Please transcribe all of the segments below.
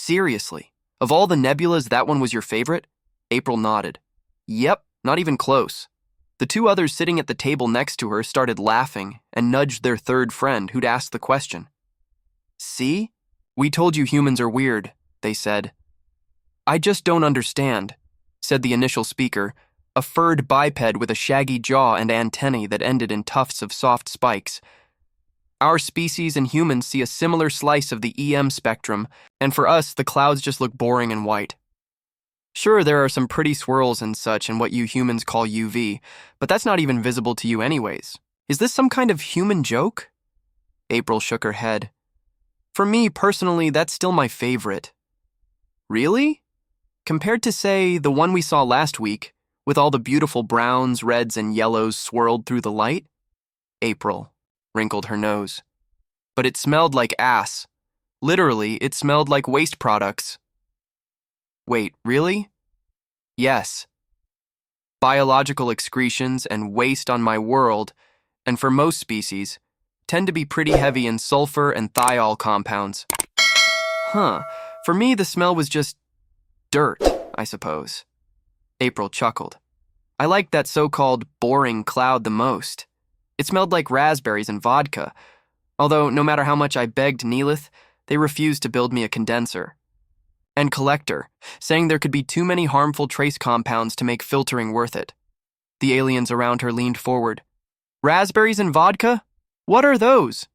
Seriously, of all the nebulas, that one was your favorite? April nodded. Yep, not even close. The two others sitting at the table next to her started laughing and nudged their third friend who'd asked the question. See? We told you humans are weird, they said. I just don't understand, said the initial speaker, a furred biped with a shaggy jaw and antennae that ended in tufts of soft spikes. Our species and humans see a similar slice of the EM spectrum, and for us, the clouds just look boring and white. Sure, there are some pretty swirls and such in what you humans call UV, but that's not even visible to you anyways. Is this some kind of human joke? April shook her head. For me, personally, that's still my favorite. Really? Compared to, say, the one we saw last week, with all the beautiful browns, reds, and yellows swirled through the light? April wrinkled her nose. But it smelled like ass. Literally, it smelled like waste products. Wait, really? Yes. Biological excretions and waste on my world, and for most species, tend to be pretty heavy in sulfur and thiol compounds. Huh, for me the smell was just dirt, I suppose. April chuckled. I liked that so-called boring cloud the most. It smelled like raspberries and vodka, although no matter how much I begged Neelith, they refused to build me a condenser. And Collector, saying there could be too many harmful trace compounds to make filtering worth it. The aliens around her leaned forward. Raspberries and vodka? What are those?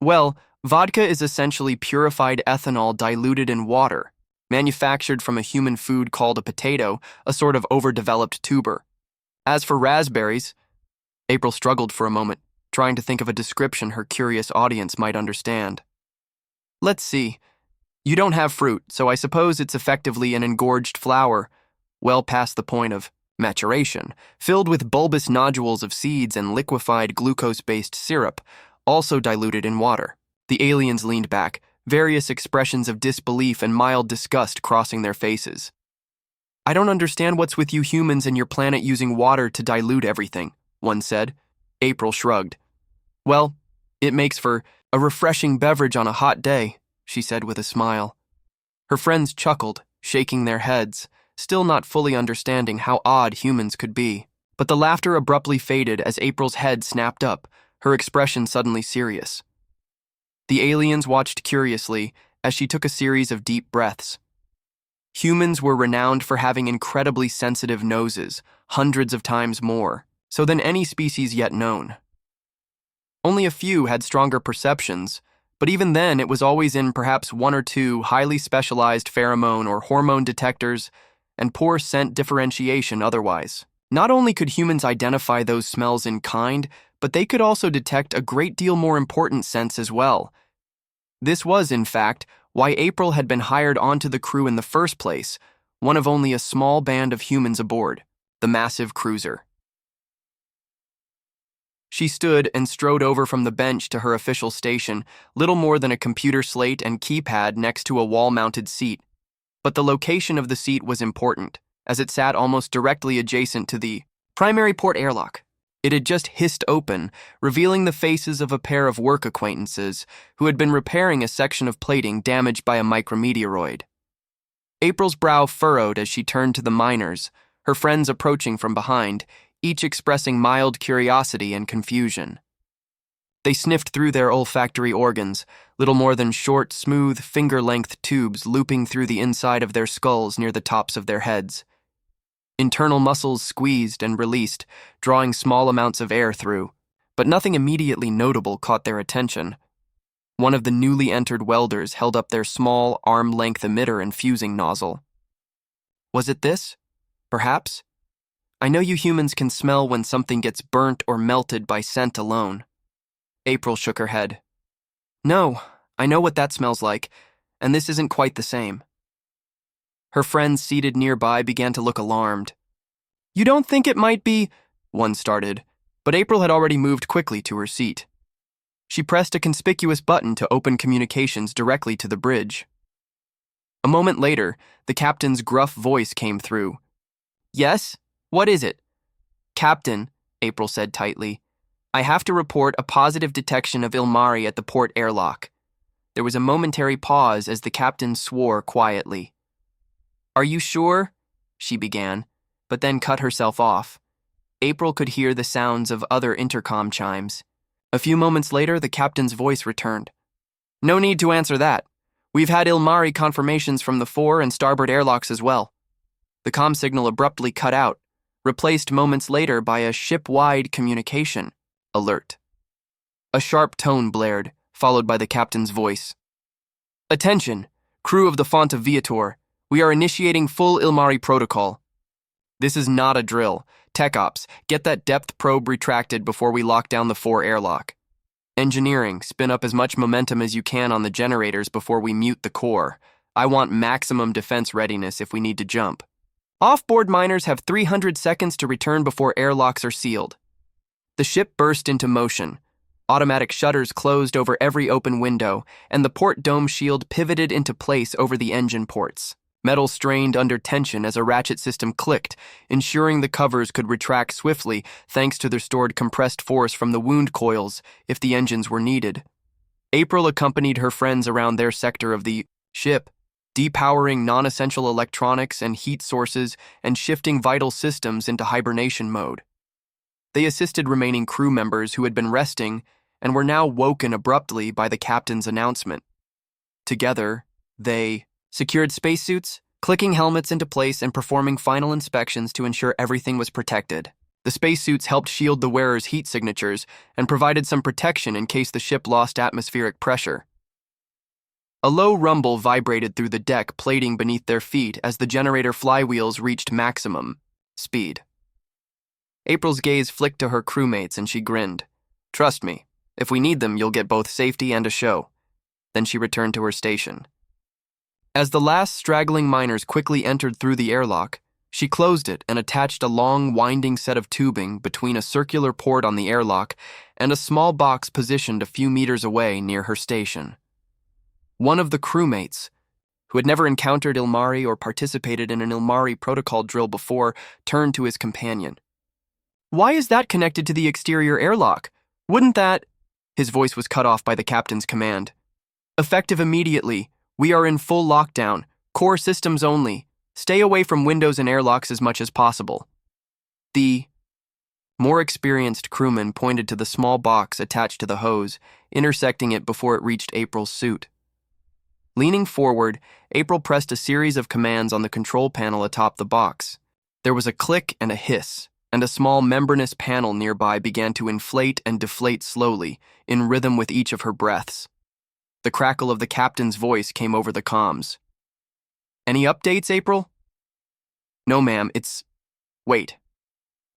Well, vodka is essentially purified ethanol diluted in water, manufactured from a human food called a potato, a sort of overdeveloped tuber. As for raspberries, April struggled for a moment, trying to think of a description her curious audience might understand. Let's see. You don't have fruit, so I suppose it's effectively an engorged flower, well past the point of maturation, filled with bulbous nodules of seeds and liquefied glucose-based syrup, also diluted in water. The aliens leaned back, various expressions of disbelief and mild disgust crossing their faces. I don't understand what's with you humans and your planet using water to dilute everything, one said. April shrugged. Well, it makes for a refreshing beverage on a hot day, she said with a smile. Her friends chuckled, shaking their heads, still not fully understanding how odd humans could be. But the laughter abruptly faded as April's head snapped up, her expression suddenly serious. The aliens watched curiously as she took a series of deep breaths. Humans were renowned for having incredibly sensitive noses, hundreds of times more so than any species yet known. Only a few had stronger perceptions, but even then it was always in perhaps one or two highly specialized pheromone or hormone detectors and poor scent differentiation otherwise. Not only could humans identify those smells in kind, but they could also detect a great deal more important scents as well. This was, in fact, why April had been hired onto the crew in the first place, one of only a small band of humans aboard, the massive cruiser. She stood and strode over from the bench to her official station, little more than a computer slate and keypad next to a wall-mounted seat. But the location of the seat was important, as it sat almost directly adjacent to the primary port airlock. It had just hissed open, revealing the faces of a pair of work acquaintances who had been repairing a section of plating damaged by a micrometeoroid. April's brow furrowed as she turned to the miners, her friends approaching from behind, each expressing mild curiosity and confusion. They sniffed through their olfactory organs, little more than short, smooth, finger-length tubes looping through the inside of their skulls near the tops of their heads. Internal muscles squeezed and released, drawing small amounts of air through, but nothing immediately notable caught their attention. One of the newly entered welders held up their small, arm-length emitter and fusing nozzle. Was it this? Perhaps? I know you humans can smell when something gets burnt or melted by scent alone. April shook her head. No, I know what that smells like, and this isn't quite the same. Her friends seated nearby began to look alarmed. You don't think it might be... One started, but April had already moved quickly to her seat. She pressed a conspicuous button to open communications directly to the bridge. A moment later, the captain's gruff voice came through. Yes? What is it? Captain, April said tightly, I have to report a positive detection of Ilmari at the port airlock. There was a momentary pause as the captain swore quietly. "Are you sure?" she began, but then cut herself off. April could hear the sounds of other intercom chimes. A few moments later, the captain's voice returned. "No need to answer that. We've had Ilmari confirmations from the fore and starboard airlocks as well." The comm signal abruptly cut out, replaced moments later by a ship-wide communication alert. A sharp tone blared, followed by the captain's voice. "Attention, crew of the Font of Viator. We are initiating full Ilmari protocol. This is not a drill. Tech Ops, get that depth probe retracted before we lock down the fore airlock. Engineering, spin up as much momentum as you can on the generators before we mute the core. I want maximum defense readiness if we need to jump. Off-board miners have 300 seconds to return before airlocks are sealed." The ship burst into motion. Automatic shutters closed over every open window, and the port dome shield pivoted into place over the engine ports. Metal strained under tension as a ratchet system clicked, ensuring the covers could retract swiftly thanks to their stored compressed force from the wound coils if the engines were needed. April accompanied her friends around their sector of the ship, depowering non-essential electronics and heat sources and shifting vital systems into hibernation mode. They assisted remaining crew members who had been resting and were now woken abruptly by the captain's announcement. Together, they secured spacesuits, clicking helmets into place and performing final inspections to ensure everything was protected. The spacesuits helped shield the wearers' heat signatures and provided some protection in case the ship lost atmospheric pressure. A low rumble vibrated through the deck plating beneath their feet as the generator flywheels reached maximum speed. April's gaze flicked to her crewmates and she grinned. "Trust me, if we need them, you'll get both safety and a show." Then she returned to her station. As the last straggling miners quickly entered through the airlock, she closed it and attached a long, winding set of tubing between a circular port on the airlock and a small box positioned a few meters away near her station. One of the crewmates, who had never encountered Ilmari or participated in an Ilmari protocol drill before, turned to his companion. "Why is that connected to the exterior airlock? Wouldn't that—" His voice was cut off by the captain's command. "Effective immediately. We are in full lockdown. Core systems only. Stay away from windows and airlocks as much as possible." The more experienced crewman pointed to the small box attached to the hose, intersecting it before it reached April's suit. Leaning forward, April pressed a series of commands on the control panel atop the box. There was a click and a hiss, and a small membranous panel nearby began to inflate and deflate slowly, in rhythm with each of her breaths. The crackle of the captain's voice came over the comms. "Any updates, April?" "No, ma'am, Wait.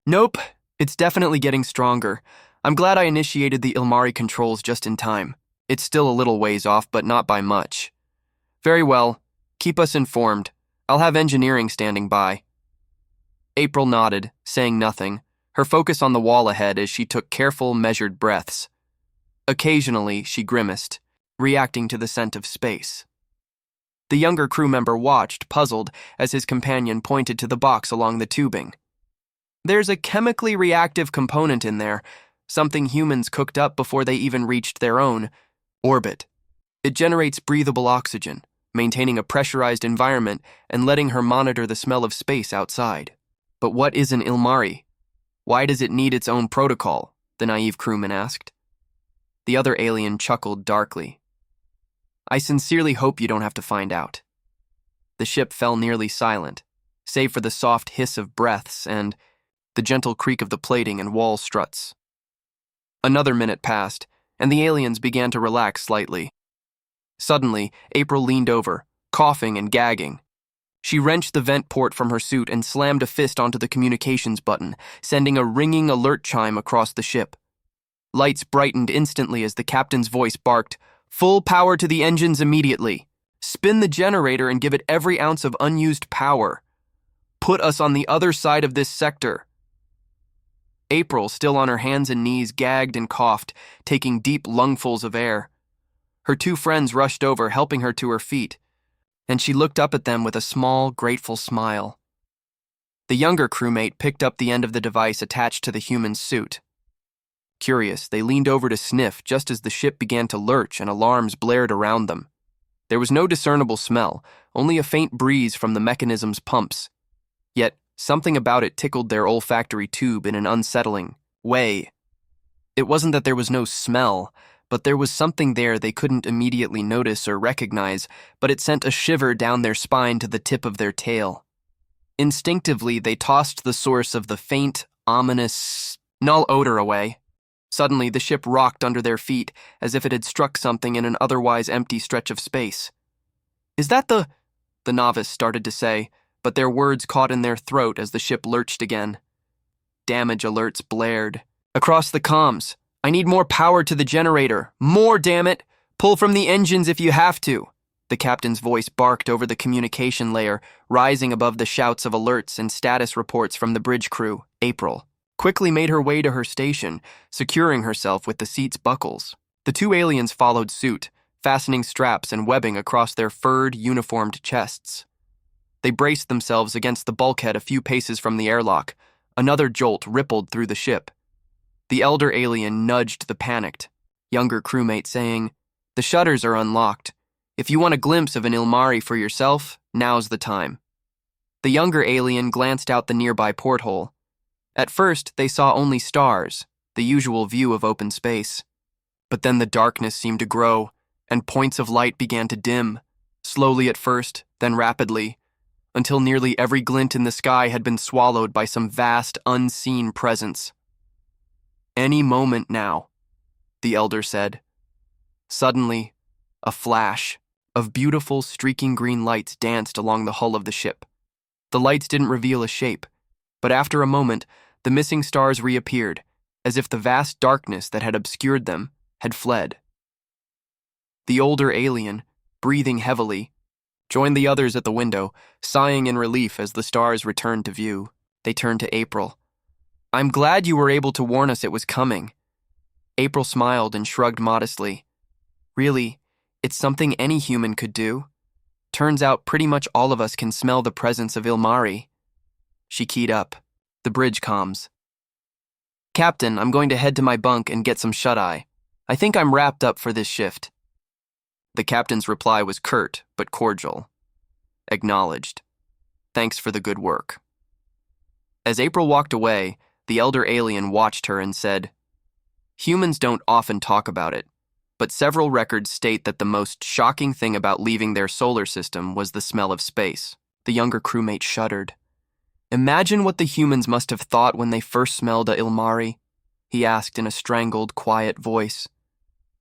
Nope, it's definitely getting stronger. I'm glad I initiated the Ilmari controls just in time. It's still a little ways off, but not by much." "Very well. Keep us informed. I'll have engineering standing by." April nodded, saying nothing, her focus on the wall ahead as she took careful, measured breaths. Occasionally, she grimaced, reacting to the scent of space. The younger crew member watched, puzzled, as his companion pointed to the box along the tubing. "There's a chemically reactive component in there, something humans cooked up before they even reached their own orbit. It generates breathable oxygen, maintaining a pressurized environment and letting her monitor the smell of space outside." "But what is an Ilmari? Why does it need its own protocol?" the naive crewman asked. The other alien chuckled darkly. "I sincerely hope you don't have to find out." The ship fell nearly silent, save for the soft hiss of breaths and the gentle creak of the plating and wall struts. Another minute passed, and the aliens began to relax slightly. Suddenly, April leaned over, coughing and gagging. She wrenched the vent port from her suit and slammed a fist onto the communications button, sending a ringing alert chime across the ship. Lights brightened instantly as the captain's voice barked, "Full power to the engines immediately. Spin the generator and give it every ounce of unused power. Put us on the other side of this sector." April, still on her hands and knees, gagged and coughed, taking deep lungfuls of air. Her two friends rushed over, helping her to her feet, and she looked up at them with a small, grateful smile. The younger crewmate picked up the end of the device attached to the human suit. Curious, they leaned over to sniff just as the ship began to lurch and alarms blared around them. There was no discernible smell, only a faint breeze from the mechanism's pumps. Yet, something about it tickled their olfactory tube in an unsettling way. It wasn't that there was no smell, but there was something there they couldn't immediately notice or recognize, but it sent a shiver down their spine to the tip of their tail. Instinctively, they tossed the source of the faint, ominous, null odor away. Suddenly, the ship rocked under their feet, as if it had struck something in an otherwise empty stretch of space. "Is that the novice started to say, but their words caught in their throat as the ship lurched again. Damage alerts blared. "Across the comms. I need more power to the generator. More, damn it! Pull from the engines if you have to." The captain's voice barked over the communication layer, rising above the shouts of alerts and status reports from the bridge crew. April quickly made her way to her station, securing herself with the seat's buckles. The two aliens followed suit, fastening straps and webbing across their furred, uniformed chests. They braced themselves against the bulkhead a few paces from the airlock. Another jolt rippled through the ship. The elder alien nudged the panicked, younger crewmate, saying, "The shutters are unlocked. If you want a glimpse of an Ilmari for yourself, now's the time." The younger alien glanced out the nearby porthole. At first, they saw only stars, the usual view of open space. But then the darkness seemed to grow, and points of light began to dim, slowly at first, then rapidly, until nearly every glint in the sky had been swallowed by some vast, unseen presence. "Any moment now," the elder said. Suddenly, a flash of beautiful, streaking green lights danced along the hull of the ship. The lights didn't reveal a shape, but after a moment, the missing stars reappeared, as if the vast darkness that had obscured them had fled. The older alien, breathing heavily, joined the others at the window, sighing in relief as the stars returned to view. They turned to April. "I'm glad you were able to warn us it was coming." April smiled and shrugged modestly. "Really, it's something any human could do. Turns out pretty much all of us can smell the presence of Ilmari." She keyed up. The bridge comms. "Captain, I'm going to head to my bunk and get some shut-eye. I think I'm wrapped up for this shift." The captain's reply was curt but cordial. "Acknowledged. Thanks for the good work." As April walked away, the elder alien watched her and said, "Humans don't often talk about it, but several records state that the most shocking thing about leaving their solar system was the smell of space." The younger crewmate shuddered. "Imagine what the humans must have thought when they first smelled a Ilmari," he asked in a strangled, quiet voice.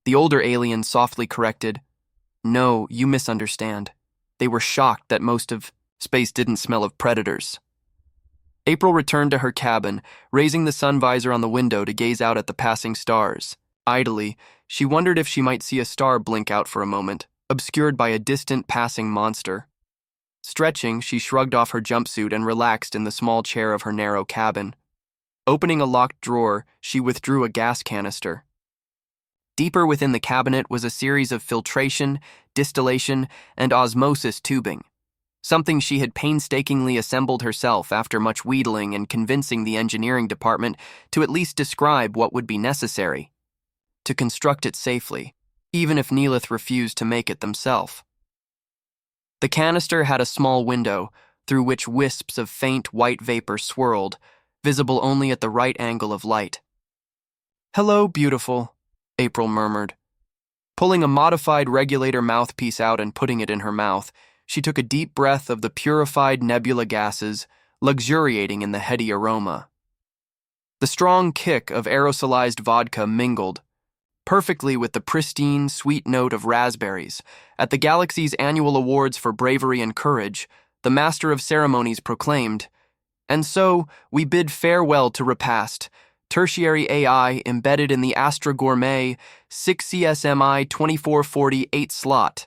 The older alien softly corrected, "No, you misunderstand. They were shocked that most of space didn't smell of predators." April returned to her cabin, raising the sun visor on the window to gaze out at the passing stars. Idly, she wondered if she might see a star blink out for a moment, obscured by a distant passing monster. Stretching, she shrugged off her jumpsuit and relaxed in the small chair of her narrow cabin. Opening a locked drawer, she withdrew a gas canister. Deeper within the cabinet was a series of filtration, distillation, and osmosis tubing, something she had painstakingly assembled herself after much wheedling and convincing the engineering department to at least describe what would be necessary to construct it safely, even if Neelith refused to make it themselves. The canister had a small window through which wisps of faint white vapor swirled, visible only at the right angle of light. "Hello, beautiful," April murmured. Pulling a modified regulator mouthpiece out and putting it in her mouth, she took a deep breath of the purified nebula gases, luxuriating in the heady aroma. The strong kick of aerosolized vodka mingled perfectly with the pristine, sweet note of raspberries. At the Galaxy's annual awards for bravery and courage, the Master of Ceremonies proclaimed, "And so, we bid farewell to repast, tertiary AI embedded in the Astra Gourmet 6CSMI 2448 slot.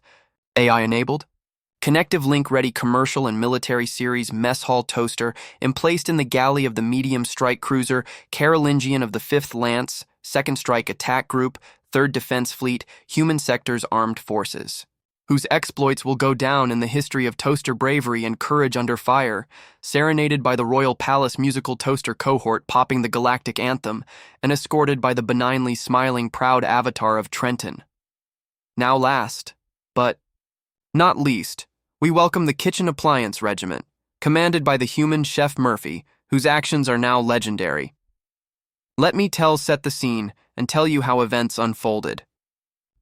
AI-enabled? Connective link-ready commercial and military series mess hall toaster emplaced in the galley of the medium strike cruiser Carolingian of the 5th Lance, 2nd Strike Attack Group, 3rd Defense Fleet, Human Sectors Armed Forces." whose exploits will go down in the history of toaster bravery and courage under fire, serenaded by the Royal Palace musical toaster cohort popping the galactic anthem, and escorted by the benignly smiling proud avatar of Trenton. Now last, but not least, we welcome the Kitchen Appliance Regiment, commanded by the human Chef Murphy, whose actions are now legendary. Let me set the scene and tell you how events unfolded.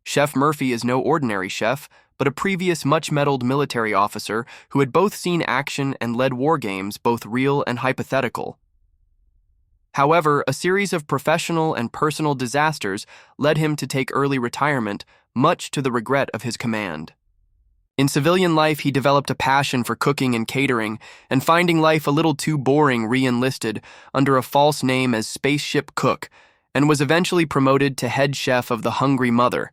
Chef Murphy is no ordinary chef, but a previous much-mettled military officer who had both seen action and led war games, both real and hypothetical. However, a series of professional and personal disasters led him to take early retirement, much to the regret of his command. In civilian life, he developed a passion for cooking and catering, and finding life a little too boring, re-enlisted under a false name as Spaceship Cook, and was eventually promoted to head chef of the Hungry Mother,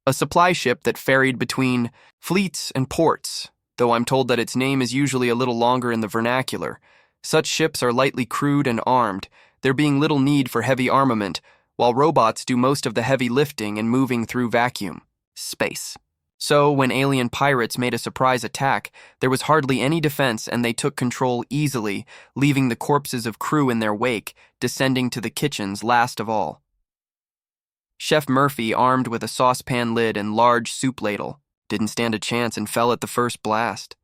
a supply ship that ferried between fleets and ports, though I'm told that its name is usually a little longer in the vernacular. Such ships are lightly crewed and armed, there being little need for heavy armament, while robots do most of the heavy lifting and moving through vacuum space. So, when alien pirates made a surprise attack, there was hardly any defense and they took control easily, leaving the corpses of crew in their wake, descending to the kitchens last of all. Chef Murphy, armed with a saucepan lid and large soup ladle, didn't stand a chance and fell at the first blast.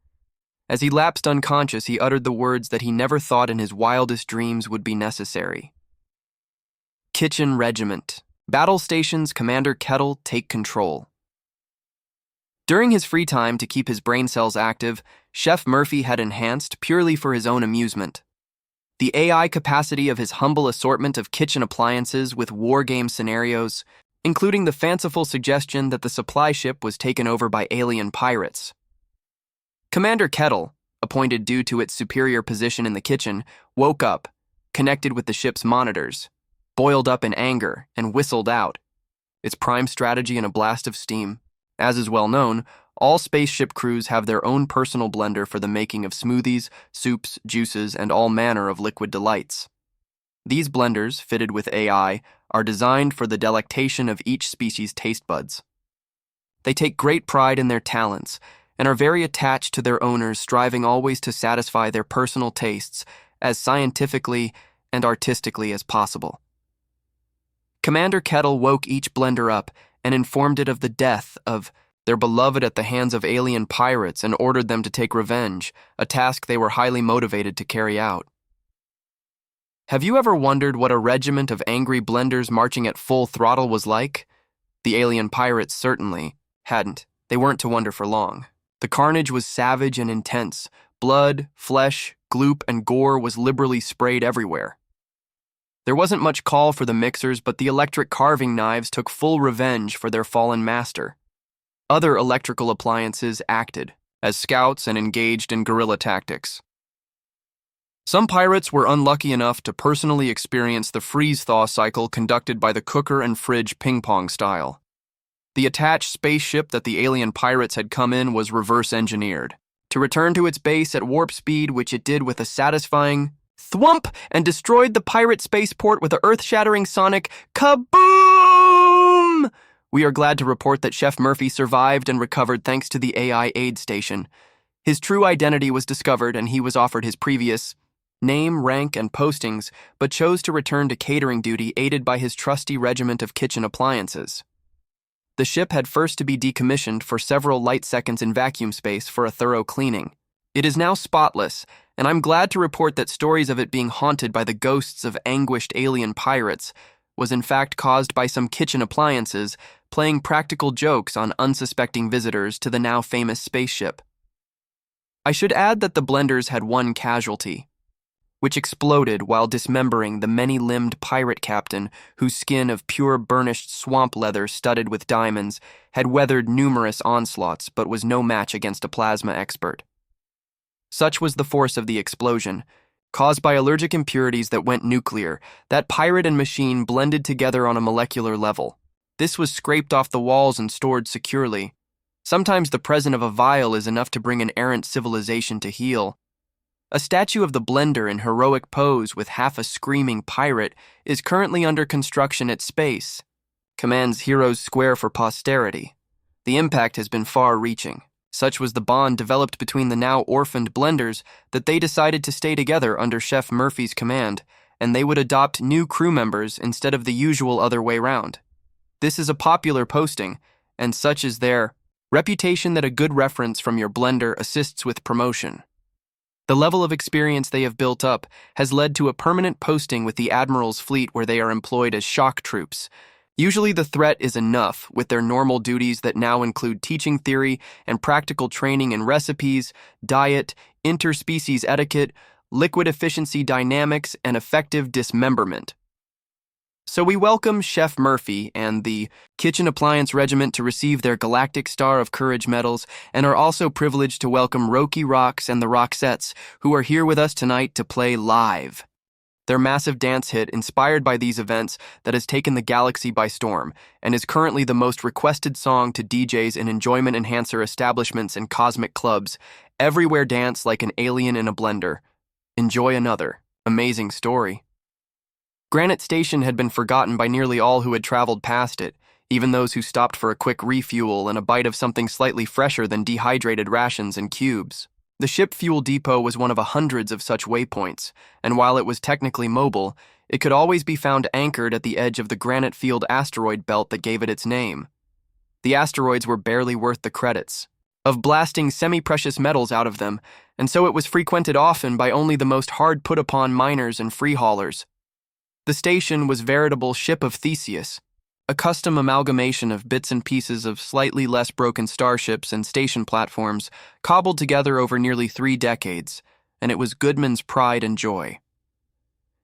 As he lapsed unconscious, he uttered the words that he never thought in his wildest dreams would be necessary. Kitchen Regiment. Battle Stations Commander Kettle, take control. During his free time to keep his brain cells active, Chef Murphy had enhanced, purely for his own amusement, the AI capacity of his humble assortment of kitchen appliances with wargame scenarios, including the fanciful suggestion that the supply ship was taken over by alien pirates. Commander Kettle, appointed due to its superior position in the kitchen, woke up, connected with the ship's monitors, boiled up in anger, and whistled out, its prime strategy in a blast of steam. As is well known, all spaceship crews have their own personal blender for the making of smoothies, soups, juices, and all manner of liquid delights. These blenders, fitted with AI, are designed for the delectation of each species' taste buds. They take great pride in their talents and are very attached to their owners, striving always to satisfy their personal tastes as scientifically and artistically as possible. Commander Kettle woke each blender up and informed it of the death of their beloved at the hands of alien pirates and ordered them to take revenge, a task they were highly motivated to carry out. Have you ever wondered what a regiment of angry blenders marching at full throttle was like? The alien pirates certainly hadn't. They weren't to wonder for long. The carnage was savage and intense. Blood, flesh, gloop, and gore was liberally sprayed everywhere. There wasn't much call for the mixers, but the electric carving knives took full revenge for their fallen master. Other electrical appliances acted as scouts and engaged in guerrilla tactics. Some pirates were unlucky enough to personally experience the freeze-thaw cycle conducted by the cooker and fridge ping-pong style. The attached spaceship that the alien pirates had come in was reverse-engineered to return to its base at warp speed, which it did with a satisfying thwump, and destroyed the pirate spaceport with an earth-shattering sonic kaboom! We are glad to report that Chef Murphy survived and recovered thanks to the AI aid station. His true identity was discovered and he was offered his previous name, rank, and postings, but chose to return to catering duty aided by his trusty regiment of kitchen appliances. The ship had first to be decommissioned for several light seconds in vacuum space for a thorough cleaning. It is now spotless, and I'm glad to report that stories of it being haunted by the ghosts of anguished alien pirates was in fact caused by some kitchen appliances playing practical jokes on unsuspecting visitors to the now famous spaceship. I should add that the blenders had one casualty, which exploded while dismembering the many-limbed pirate captain whose skin of pure burnished swamp leather studded with diamonds had weathered numerous onslaughts but was no match against a plasma expert. Such was the force of the explosion, caused by allergic impurities that went nuclear, that pirate and machine blended together on a molecular level. This was scraped off the walls and stored securely. Sometimes the presence of a vial is enough to bring an errant civilization to heel. A statue of the blender in heroic pose with half a screaming pirate is currently under construction at Space Command's Heroes Square for posterity. The impact has been far-reaching. Such was the bond developed between the now orphaned blenders that they decided to stay together under Chef Murphy's command, and they would adopt new crew members instead of the usual other way round. This is a popular posting, and such is their reputation that a good reference from your blender assists with promotion. The level of experience they have built up has led to a permanent posting with the Admiral's fleet where they are employed as shock troops. Usually the threat is enough with their normal duties that now include teaching theory and practical training in recipes, diet, interspecies etiquette, liquid efficiency dynamics, and effective dismemberment. So we welcome Chef Murphy and the Kitchen Appliance Regiment to receive their Galactic Star of Courage medals, and are also privileged to welcome Roki Rocks and the Roxettes, who are here with us tonight to play live. Their massive dance hit, inspired by these events, that has taken the galaxy by storm, and is currently the most requested song to DJs in enjoyment enhancer establishments and cosmic clubs. Everywhere dance like an alien in a blender. Enjoy another amazing story. Granite Station had been forgotten by nearly all who had traveled past it, even those who stopped for a quick refuel and a bite of something slightly fresher than dehydrated rations and cubes. The ship fuel depot was one of hundreds of such waypoints, and while it was technically mobile, it could always be found anchored at the edge of the Granite Field asteroid belt that gave it its name. The asteroids were barely worth the credits of blasting semi-precious metals out of them, and so it was frequented often by only the most hard-put-upon miners and free haulers. The station was veritable ship of Theseus, a custom amalgamation of bits and pieces of slightly less broken starships and station platforms cobbled together over nearly 3 decades, and it was Goodman's pride and joy.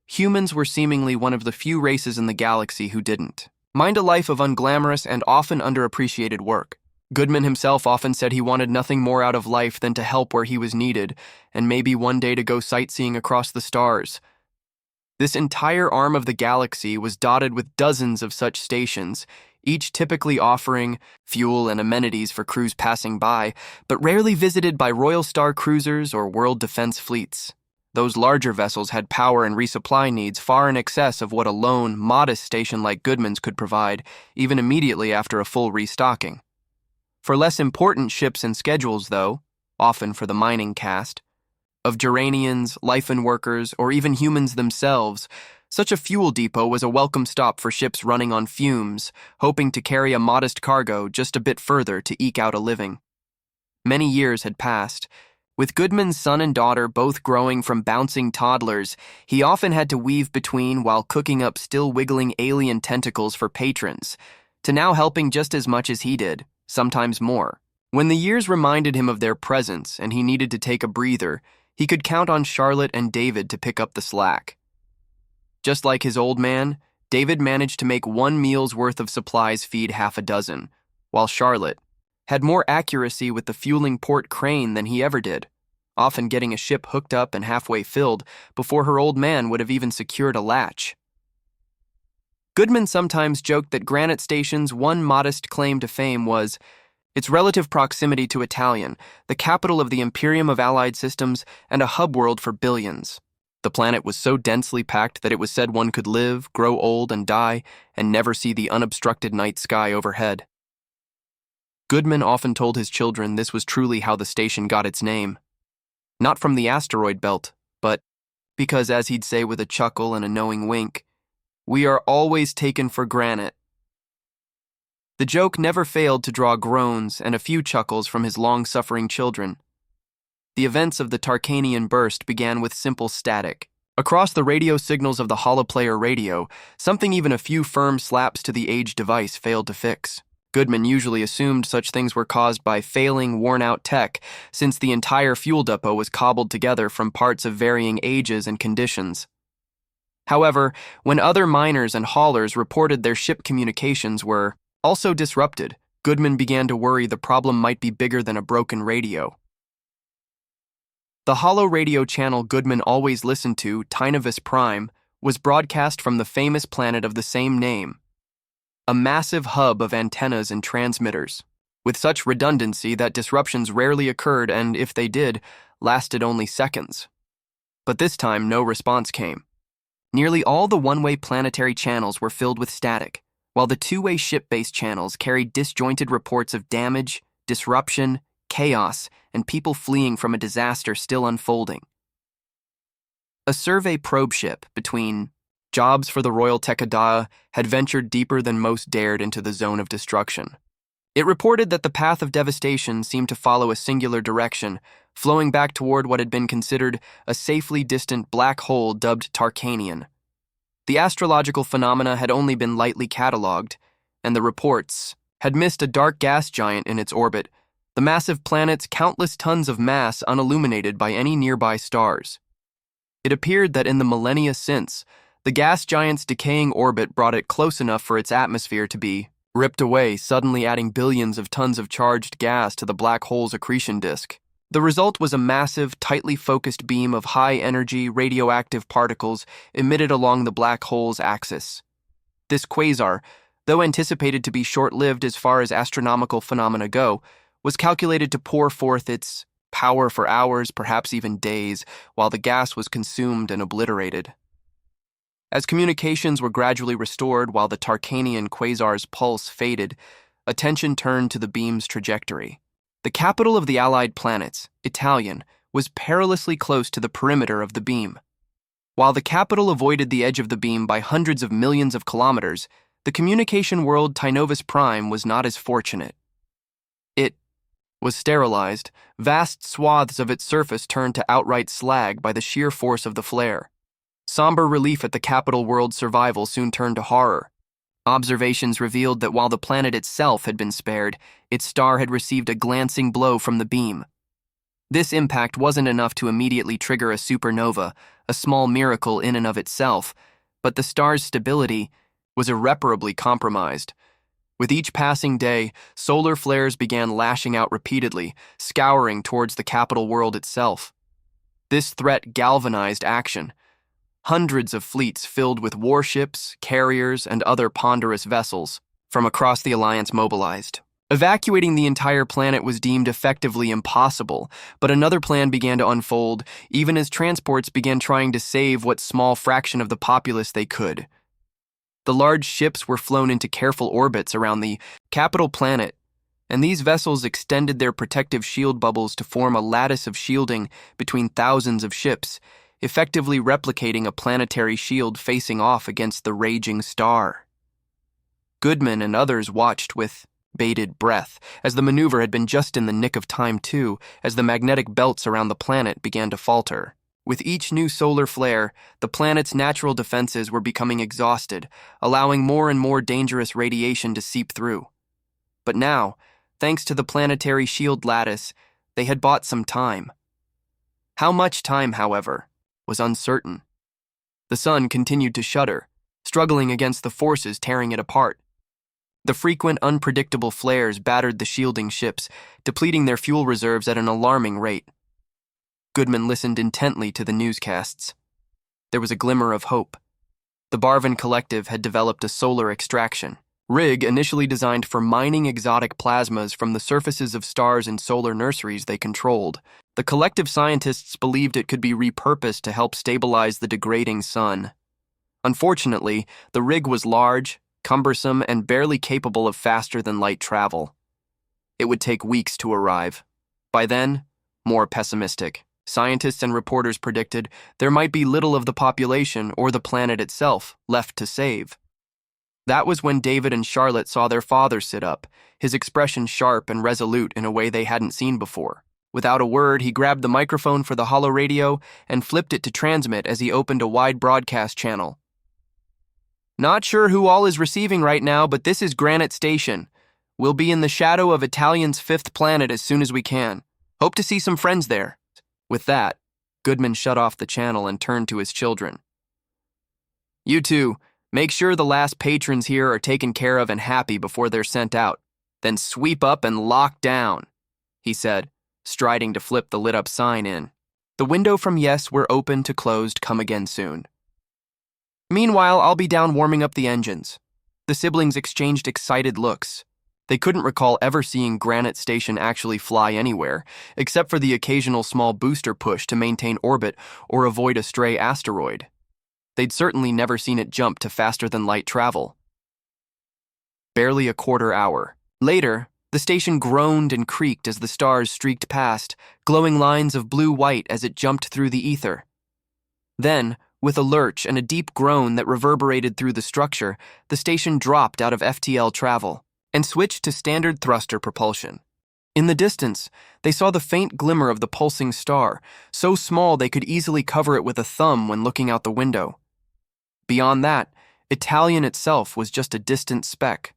Humans were seemingly one of the few races in the galaxy who didn't mind a life of unglamorous and often underappreciated work. Goodman himself often said he wanted nothing more out of life than to help where he was needed, and maybe one day to go sightseeing across the stars. This entire arm of the galaxy was dotted with dozens of such stations, each typically offering fuel and amenities for crews passing by, but rarely visited by Royal Star cruisers or World Defense fleets. Those larger vessels had power and resupply needs far in excess of what a lone, modest station like Goodman's could provide, even immediately after a full restocking. For less important ships and schedules, though, often for the mining caste, of Duranians, Lifen workers, or even humans themselves, such a fuel depot was a welcome stop for ships running on fumes, hoping to carry a modest cargo just a bit further to eke out a living. Many years had passed. With Goodman's son and daughter both growing from bouncing toddlers, he often had to weave between while cooking up still wiggling alien tentacles for patrons, to now helping just as much as he did, sometimes more. When the years reminded him of their presence and he needed to take a breather, he could count on Charlotte and David to pick up the slack. Just like his old man, David managed to make 1 meal's worth of supplies feed half a dozen, while Charlotte had more accuracy with the fueling port crane than he ever did, often getting a ship hooked up and halfway filled before her old man would have even secured a latch. Goodman sometimes joked that Granite Station's one modest claim to fame was its relative proximity to Italian, the capital of the Imperium of Allied Systems and a hub world for billions. The planet was so densely packed that it was said one could live, grow old, and die, and never see the unobstructed night sky overhead. Goodman often told his children this was truly how the station got its name. Not from the asteroid belt, but because, as he'd say with a chuckle and a knowing wink, we are always taken for granite. The joke never failed to draw groans and a few chuckles from his long-suffering children. The events of the Tarkanian burst began with simple static. Across the radio signals of the holoplayer radio, something even a few firm slaps to the aged device failed to fix. Goodman usually assumed such things were caused by failing, worn-out tech, since the entire fuel depot was cobbled together from parts of varying ages and conditions. However, when other miners and haulers reported their ship communications were also disrupted, Goodman began to worry the problem might be bigger than a broken radio. The holo radio channel Goodman always listened to, Tynavis Prime, was broadcast from the famous planet of the same name, a massive hub of antennas and transmitters, with such redundancy that disruptions rarely occurred and, if they did, lasted only seconds. But this time, no response came. Nearly all the one-way planetary channels were filled with static, while the two-way ship-based channels carried disjointed reports of damage, disruption, chaos, and people fleeing from a disaster still unfolding. A survey probe ship between jobs for the Royal Tekada had ventured deeper than most dared into the zone of destruction. It reported that the path of devastation seemed to follow a singular direction, flowing back toward what had been considered a safely distant black hole dubbed Tarkanian. The astrological phenomena had only been lightly catalogued, and the reports had missed a dark gas giant in its orbit, the massive planet's countless tons of mass unilluminated by any nearby stars. It appeared that in the millennia since, the gas giant's decaying orbit brought it close enough for its atmosphere to be ripped away, suddenly adding billions of tons of charged gas to the black hole's accretion disk. The result was a massive, tightly focused beam of high-energy, radioactive particles emitted along the black hole's axis. This quasar, though anticipated to be short-lived as far as astronomical phenomena go, was calculated to pour forth its power for hours, perhaps even days, while the gas was consumed and obliterated. As communications were gradually restored while the Tarkanian quasar's pulse faded, attention turned to the beam's trajectory. The capital of the Allied planets, Italian, was perilously close to the perimeter of the beam. While the capital avoided the edge of the beam by hundreds of millions of kilometers, the communication world Tinovis Prime was not as fortunate. It was sterilized, vast swaths of its surface turned to outright slag by the sheer force of the flare. Somber relief at the capital world's survival soon turned to horror. Observations revealed that while the planet itself had been spared, its star had received a glancing blow from the beam. This impact wasn't enough to immediately trigger a supernova, a small miracle in and of itself, but the star's stability was irreparably compromised. With each passing day, solar flares began lashing out repeatedly, scouring towards the capital world itself. This threat galvanized action. Hundreds of fleets filled with warships, carriers, and other ponderous vessels from across the Alliance mobilized. Evacuating the entire planet was deemed effectively impossible, but another plan began to unfold, even as transports began trying to save what small fraction of the populace they could. The large ships were flown into careful orbits around the capital planet, and these vessels extended their protective shield bubbles to form a lattice of shielding between thousands of ships, effectively replicating a planetary shield facing off against the raging star. Goodman and others watched with bated breath, as the maneuver had been just in the nick of time too, as the magnetic belts around the planet began to falter. With each new solar flare, the planet's natural defenses were becoming exhausted, allowing more and more dangerous radiation to seep through. But now, thanks to the planetary shield lattice, they had bought some time. How much time, however, was uncertain. The sun continued to shudder, struggling against the forces tearing it apart. The frequent, unpredictable flares battered the shielding ships, depleting their fuel reserves at an alarming rate. Goodman listened intently to the newscasts. There was a glimmer of hope. The Barvin Collective had developed a solar extraction rig initially designed for mining exotic plasmas from the surfaces of stars and solar nurseries they controlled. The collective scientists believed it could be repurposed to help stabilize the degrading sun. Unfortunately, the rig was large, cumbersome, and barely capable of faster-than-light travel. It would take weeks to arrive. By then, more pessimistic, scientists and reporters predicted there might be little of the population or the planet itself left to save. That was when David and Charlotte saw their father sit up, his expression sharp and resolute in a way they hadn't seen before. Without a word, he grabbed the microphone for the holo radio and flipped it to transmit as he opened a wide broadcast channel. "Not sure who all is receiving right now, but this is Granite Station. We'll be in the shadow of Italian's fifth planet as soon as we can. Hope to see some friends there." With that, Goodman shut off the channel and turned to his children. "You two, make sure the last patrons here are taken care of and happy before they're sent out. Then sweep up and lock down," he said, striding to flip the lit-up sign in. The window from yes where open to closed come again soon. "Meanwhile, I'll be down warming up the engines." The siblings exchanged excited looks. They couldn't recall ever seeing Granite Station actually fly anywhere, except for the occasional small booster push to maintain orbit or avoid a stray asteroid. They'd certainly never seen it jump to faster-than-light travel. barely a quarter hour. Later, the station groaned and creaked as the stars streaked past, glowing lines of blue-white as it jumped through the ether. Then, with a lurch and a deep groan that reverberated through the structure, the station dropped out of FTL travel and switched to standard thruster propulsion. In the distance, they saw the faint glimmer of the pulsing star, so small they could easily cover it with a thumb when looking out the window. Beyond that, Italian itself was just a distant speck,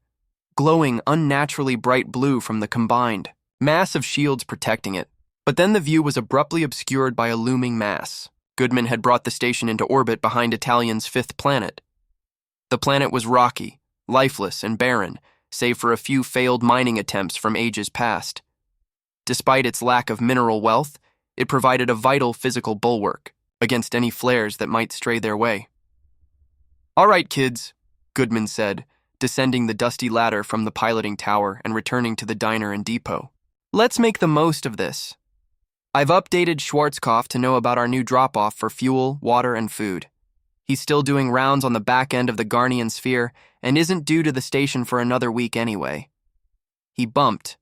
glowing unnaturally bright blue from the combined mass of shields protecting it. But then the view was abruptly obscured by a looming mass. Goodman had brought the station into orbit behind Italian's fifth planet. The planet was rocky, lifeless, and barren, save for a few failed mining attempts from ages past. Despite its lack of mineral wealth, it provided a vital physical bulwark against any flares that might stray their way. "All right, kids," Goodman said, descending the dusty ladder from the piloting tower and returning to the diner and depot. "Let's make the most of this. I've updated Schwarzkopf to know about our new drop-off for fuel, water, and food. He's still doing rounds on the back end of the Garnian sphere and isn't due to the station for another week anyway. He bumped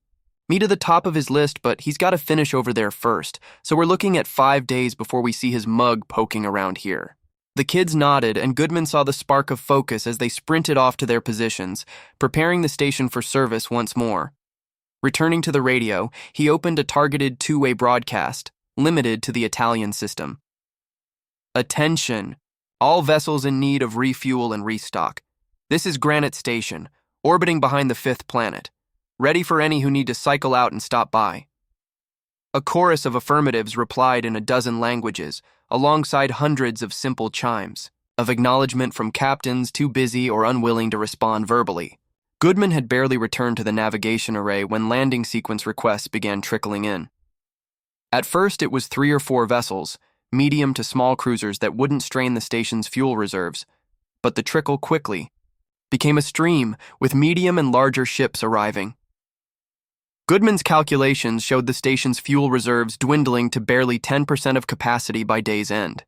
me to the top of his list, but he's got to finish over there first, so we're looking at 5 days before we see his mug poking around here." The kids nodded, and Goodman saw the spark of focus as they sprinted off to their positions, preparing the station for service once more. Returning to the radio, he opened a targeted two-way broadcast, limited to the Italian system. "Attention! All vessels in need of refuel and restock. This is Granite Station, orbiting behind the fifth planet. Ready for any who need to cycle out and stop by." A chorus of affirmatives replied in a dozen languages, alongside hundreds of simple chimes of acknowledgement from captains too busy or unwilling to respond verbally. Goodman had barely returned to the navigation array when landing sequence requests began trickling in. At first, it was 3 or 4 vessels, medium to small cruisers that wouldn't strain the station's fuel reserves, but the trickle quickly became a stream, with medium and larger ships arriving. Goodman's calculations showed the station's fuel reserves dwindling to barely 10% of capacity by day's end.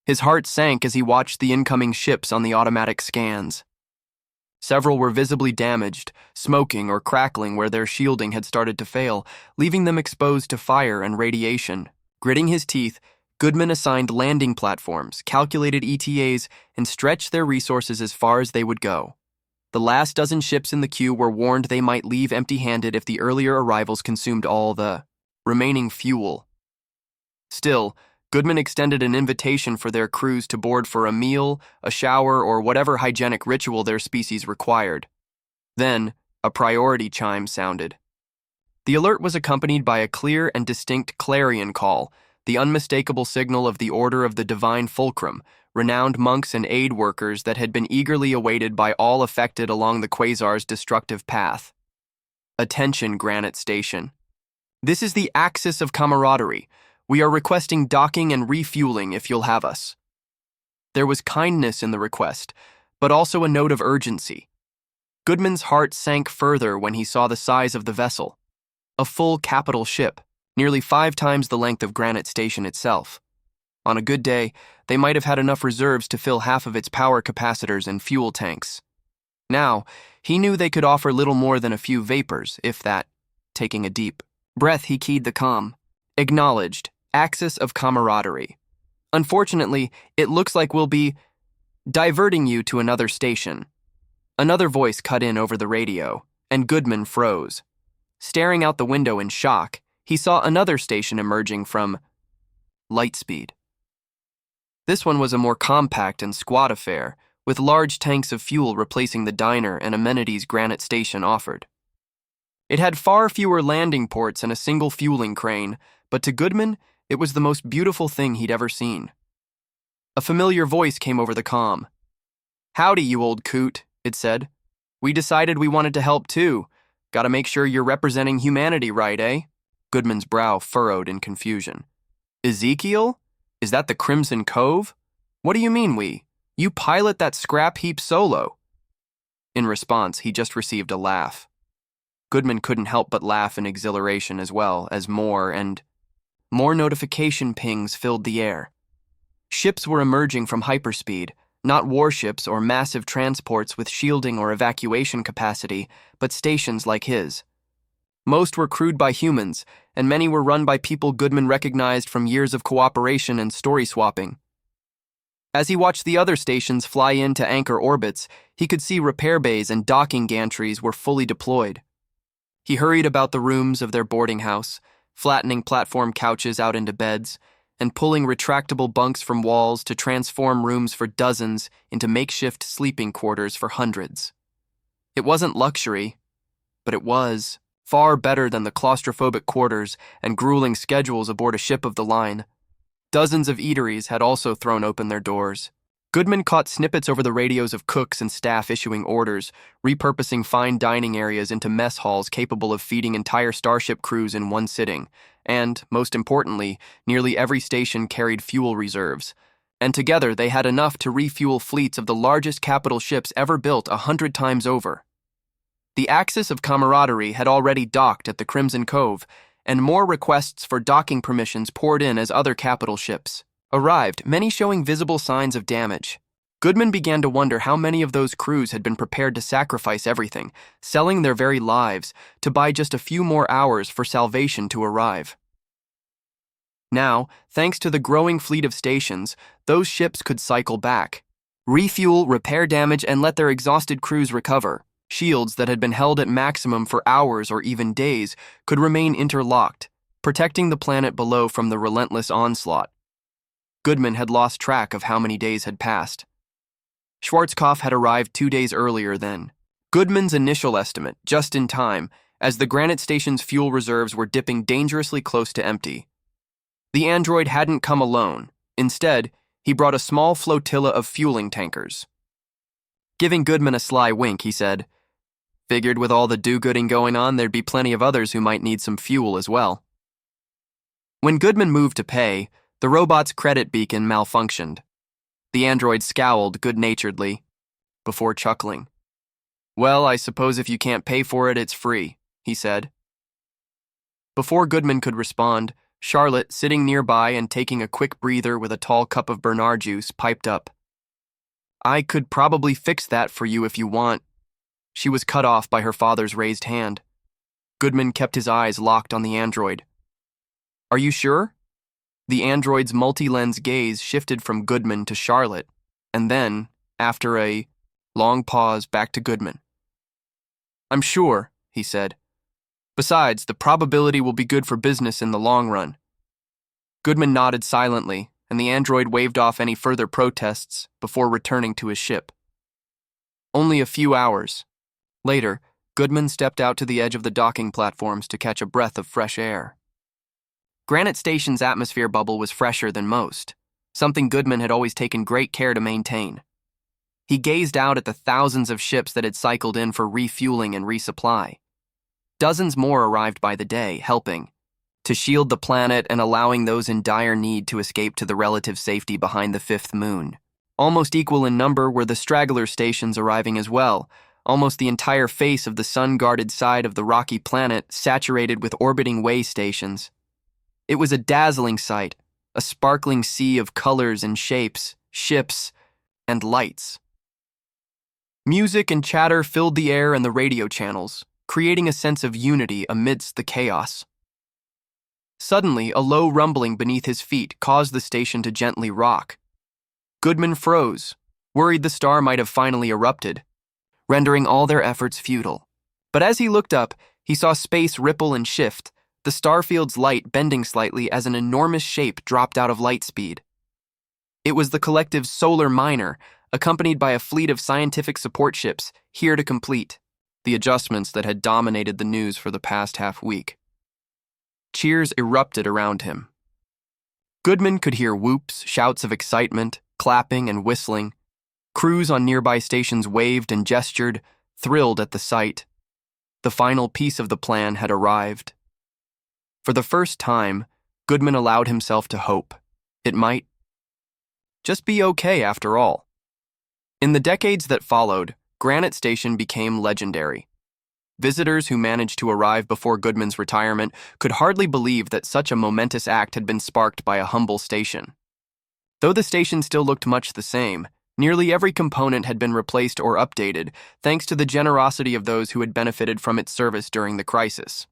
His heart sank as he watched the incoming ships on the automatic scans. Several were visibly damaged, smoking or crackling where their shielding had started to fail, leaving them exposed to fire and radiation. Gritting his teeth, Goodman assigned landing platforms, calculated ETAs, and stretched their resources as far as they would go. The last dozen ships in the queue were warned they might leave empty-handed if the earlier arrivals consumed all the remaining fuel. Still, Goodman extended an invitation for their crews to board for a meal, a shower, or whatever hygienic ritual their species required. Then, a priority chime sounded. The alert was accompanied by a clear and distinct clarion call, the unmistakable signal of the Order of the Divine Fulcrum, renowned monks and aid workers that had been eagerly awaited by all affected along the quasar's destructive path. "Attention, Granite Station. This is the Axis of Camaraderie. We are requesting docking and refueling if you'll have us." There was kindness in the request, but also a note of urgency. Goodman's heart sank further when he saw the size of the vessel. A full capital ship, nearly 5 times the length of Granite Station itself. On a good day, they might have had enough reserves to fill half of its power capacitors and fuel tanks. Now, he knew they could offer little more than a few vapors, if that. Taking a deep breath, he keyed the comm. "Acknowledged. Axis of Camaraderie. Unfortunately, it looks like we'll be diverting you to another station." Another voice cut in over the radio, and Goodman froze. Staring out the window in shock, he saw another station emerging from Lightspeed. This one was a more compact and squat affair, with large tanks of fuel replacing the diner and amenities Granite Station offered. It had far fewer landing ports and a single fueling crane, but to Goodman, it was the most beautiful thing he'd ever seen. A familiar voice came over the comm. "Howdy, you old coot," it said. "We decided we wanted to help too. Gotta make sure you're representing humanity right, eh?" Goodman's brow furrowed in confusion. "Ezekiel? Is that the Crimson Cove? What do you mean we? You pilot that scrap heap solo." In response, he just received a laugh. Goodman couldn't help but laugh in exhilaration as well, as more and more notification pings filled the air. Ships were emerging from hyperspeed, Not warships or massive transports with shielding or evacuation capacity, but stations like his. Most were crewed by humans, and many were run by people Goodman recognized from years of cooperation and story swapping. As he watched the other stations fly into anchor orbits, he could see repair bays and docking gantries were fully deployed. He hurried about the rooms of their boarding house, flattening platform couches out into beds, and pulling retractable bunks from walls to transform rooms for dozens into makeshift sleeping quarters for hundreds. It wasn't luxury, but it was far better than the claustrophobic quarters and grueling schedules aboard a ship of the line. Dozens of eateries had also thrown open their doors. Goodman caught snippets over the radios of cooks and staff issuing orders, repurposing fine dining areas into mess halls capable of feeding entire starship crews in one sitting, and, most importantly, nearly every station carried fuel reserves. And together they had enough to refuel fleets of the largest capital ships ever built 100 times over. The Axis of Camaraderie had already docked at the Crimson Cove, and more requests for docking permissions poured in as other capital ships arrived, many showing visible signs of damage. Goodman began to wonder how many of those crews had been prepared to sacrifice everything, selling their very lives, to buy just a few more hours for salvation to arrive. Now, thanks to the growing fleet of stations, those ships could cycle back, refuel, repair damage, and let their exhausted crews recover. Shields that had been held at maximum for hours or even days could remain interlocked, protecting the planet below from the relentless onslaught. Goodman had lost track of how many days had passed. Schwarzkopf had arrived 2 days earlier then. Goodman's initial estimate, just in time, as the Granite Station's fuel reserves were dipping dangerously close to empty. The android hadn't come alone. Instead, he brought a small flotilla of fueling tankers. Giving Goodman a sly wink, he said, "Figured with all the do-gooding going on, there'd be plenty of others who might need some fuel as well." When Goodman moved to pay, the robot's credit beacon malfunctioned. The android scowled good-naturedly, before chuckling. "Well, I suppose if you can't pay for it, it's free," he said. Before Goodman could respond, Charlotte, sitting nearby and taking a quick breather with a tall cup of Bernard juice, piped up. "I could probably fix that for you if you want." She was cut off by her father's raised hand. Goodman kept his eyes locked on the android. "Are you sure?" The android's multi-lens gaze shifted from Goodman to Charlotte, and then, after a long pause, back to Goodman. "I'm sure," he said. "Besides, the probability will be good for business in the long run." Goodman nodded silently, and the android waved off any further protests before returning to his ship. Only a few hours later, Goodman stepped out to the edge of the docking platforms to catch a breath of fresh air. Granite Station's atmosphere bubble was fresher than most, something Goodman had always taken great care to maintain. He gazed out at the thousands of ships that had cycled in for refueling and resupply. Dozens more arrived by the day, helping to shield the planet and allowing those in dire need to escape to the relative safety behind the fifth moon. Almost equal in number were the straggler stations arriving as well, almost the entire face of the sun-guarded side of the rocky planet saturated with orbiting way stations. It was a dazzling sight, a sparkling sea of colors and shapes, ships, and lights. Music and chatter filled the air and the radio channels, creating a sense of unity amidst the chaos. Suddenly, a low rumbling beneath his feet caused the station to gently rock. Goodman froze, worried the star might have finally erupted, rendering all their efforts futile. But as he looked up, he saw space ripple and shift, the starfield's light bending slightly as an enormous shape dropped out of light speed. It was the collective's solar miner, accompanied by a fleet of scientific support ships, here to complete the adjustments that had dominated the news for the past half-week. Cheers erupted around him. Goodman could hear whoops, shouts of excitement, clapping and whistling. Crews on nearby stations waved and gestured, thrilled at the sight. The final piece of the plan had arrived. For the first time, Goodman allowed himself to hope. It might just be okay after all. In the decades that followed, Granite Station became legendary. Visitors who managed to arrive before Goodman's retirement could hardly believe that such a momentous act had been sparked by a humble station. Though the station still looked much the same, Nearly every component had been replaced or updated, thanks to the generosity of those who had benefited from its service during the crisis.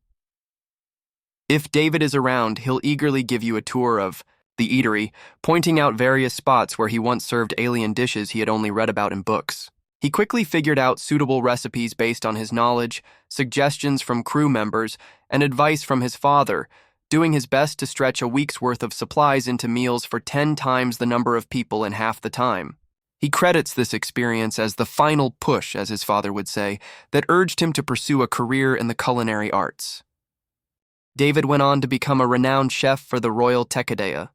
If David is around, he'll eagerly give you a tour of the eatery, pointing out various spots where he once served alien dishes he had only read about in books. He quickly figured out suitable recipes based on his knowledge, suggestions from crew members, and advice from his father, doing his best to stretch a week's worth of supplies into meals for 10 times the number of people in half the time. He credits this experience as the final push, as his father would say, that urged him to pursue a career in the culinary arts. David went on to become a renowned chef for the Royal Tekadea.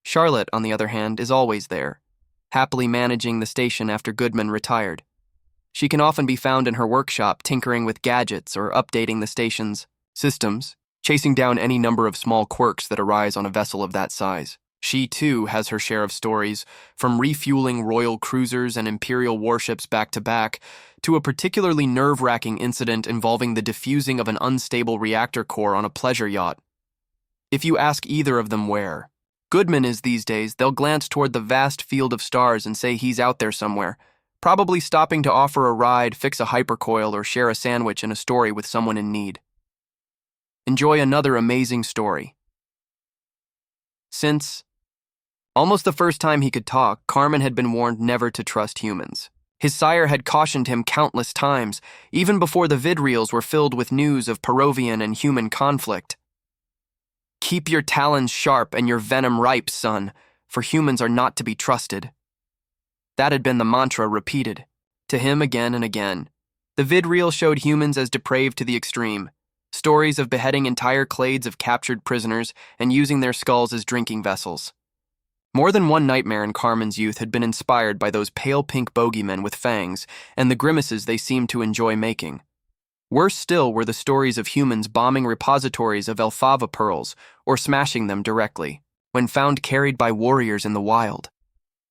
Charlotte, on the other hand, is always there, happily managing the station after Goodman retired. She can often be found in her workshop tinkering with gadgets or updating the station's systems, chasing down any number of small quirks that arise on a vessel of that size. She, too, has her share of stories, from refueling royal cruisers and imperial warships back-to-back, to a particularly nerve-wracking incident involving the defusing of an unstable reactor core on a pleasure yacht. If you ask either of them where Goodman is these days, they'll glance toward the vast field of stars and say he's out there somewhere, probably stopping to offer a ride, fix a hypercoil, or share a sandwich in a story with someone in need. Enjoy another amazing story. Since almost the first time he could talk, Carmen had been warned never to trust humans. His sire had cautioned him countless times, even before the vidreels were filled with news of Perovian and human conflict. Keep your talons sharp and your venom ripe, son, for humans are not to be trusted. That had been the mantra repeated, to him again and again. The vidreel showed humans as depraved to the extreme, stories of beheading entire clades of captured prisoners and using their skulls as drinking vessels. More than one nightmare in Carmen's youth had been inspired by those pale pink bogeymen with fangs and the grimaces they seemed to enjoy making. Worse still were the stories of humans bombing repositories of alfalfa pearls or smashing them directly, when found carried by warriors in the wild.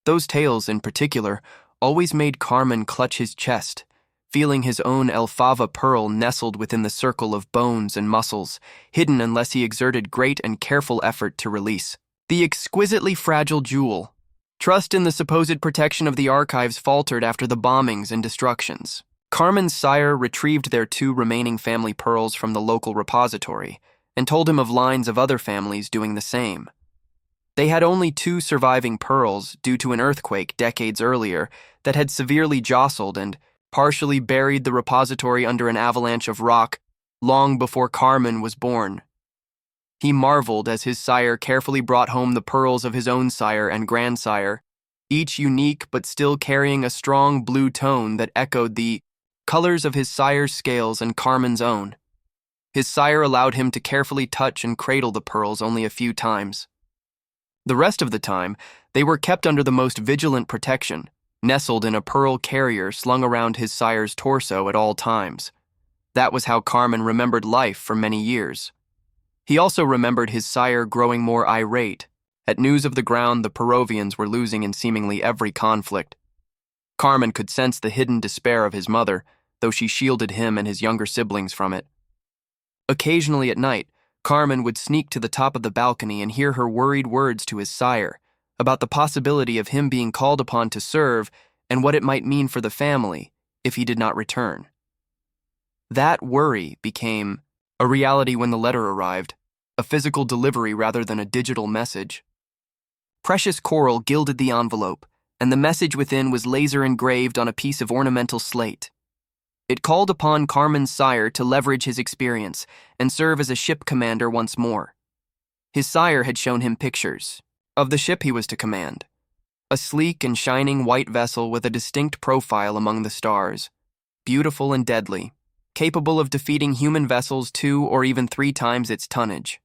Those tales, in particular, always made Carmen clutch his chest, feeling his own alfalfa pearl nestled within the circle of bones and muscles, hidden unless he exerted great and careful effort to release. The exquisitely fragile jewel. Trust in the supposed protection of the archives faltered after the bombings and destructions. Carmen's sire retrieved their 2 remaining family pearls from the local repository and told him of lines of other families doing the same. They had only 2 surviving pearls due to an earthquake decades earlier that had severely jostled and partially buried the repository under an avalanche of rock long before Carmen was born. He marveled as his sire carefully brought home the pearls of his own sire and grandsire, each unique but still carrying a strong blue tone that echoed the colors of his sire's scales and Carmen's own. His sire allowed him to carefully touch and cradle the pearls only a few times. The rest of the time, they were kept under the most vigilant protection, nestled in a pearl carrier slung around his sire's torso at all times. That was how Carmen remembered life for many years. He also remembered his sire growing more irate at news of the ground the Perovians were losing in seemingly every conflict. Carmen could sense the hidden despair of his mother, though she shielded him and his younger siblings from it. Occasionally at night, Carmen would sneak to the top of the balcony and hear her worried words to his sire about the possibility of him being called upon to serve and what it might mean for the family if he did not return. That worry became a reality when the letter arrived, a physical delivery rather than a digital message. Precious coral gilded the envelope, and the message within was laser engraved on a piece of ornamental slate. It called upon Carmen's sire to leverage his experience and serve as a ship commander once more. His sire had shown him pictures of the ship he was to command, a sleek and shining white vessel with a distinct profile among the stars, beautiful and deadly, capable of defeating human vessels 2 or even 3 times its tonnage.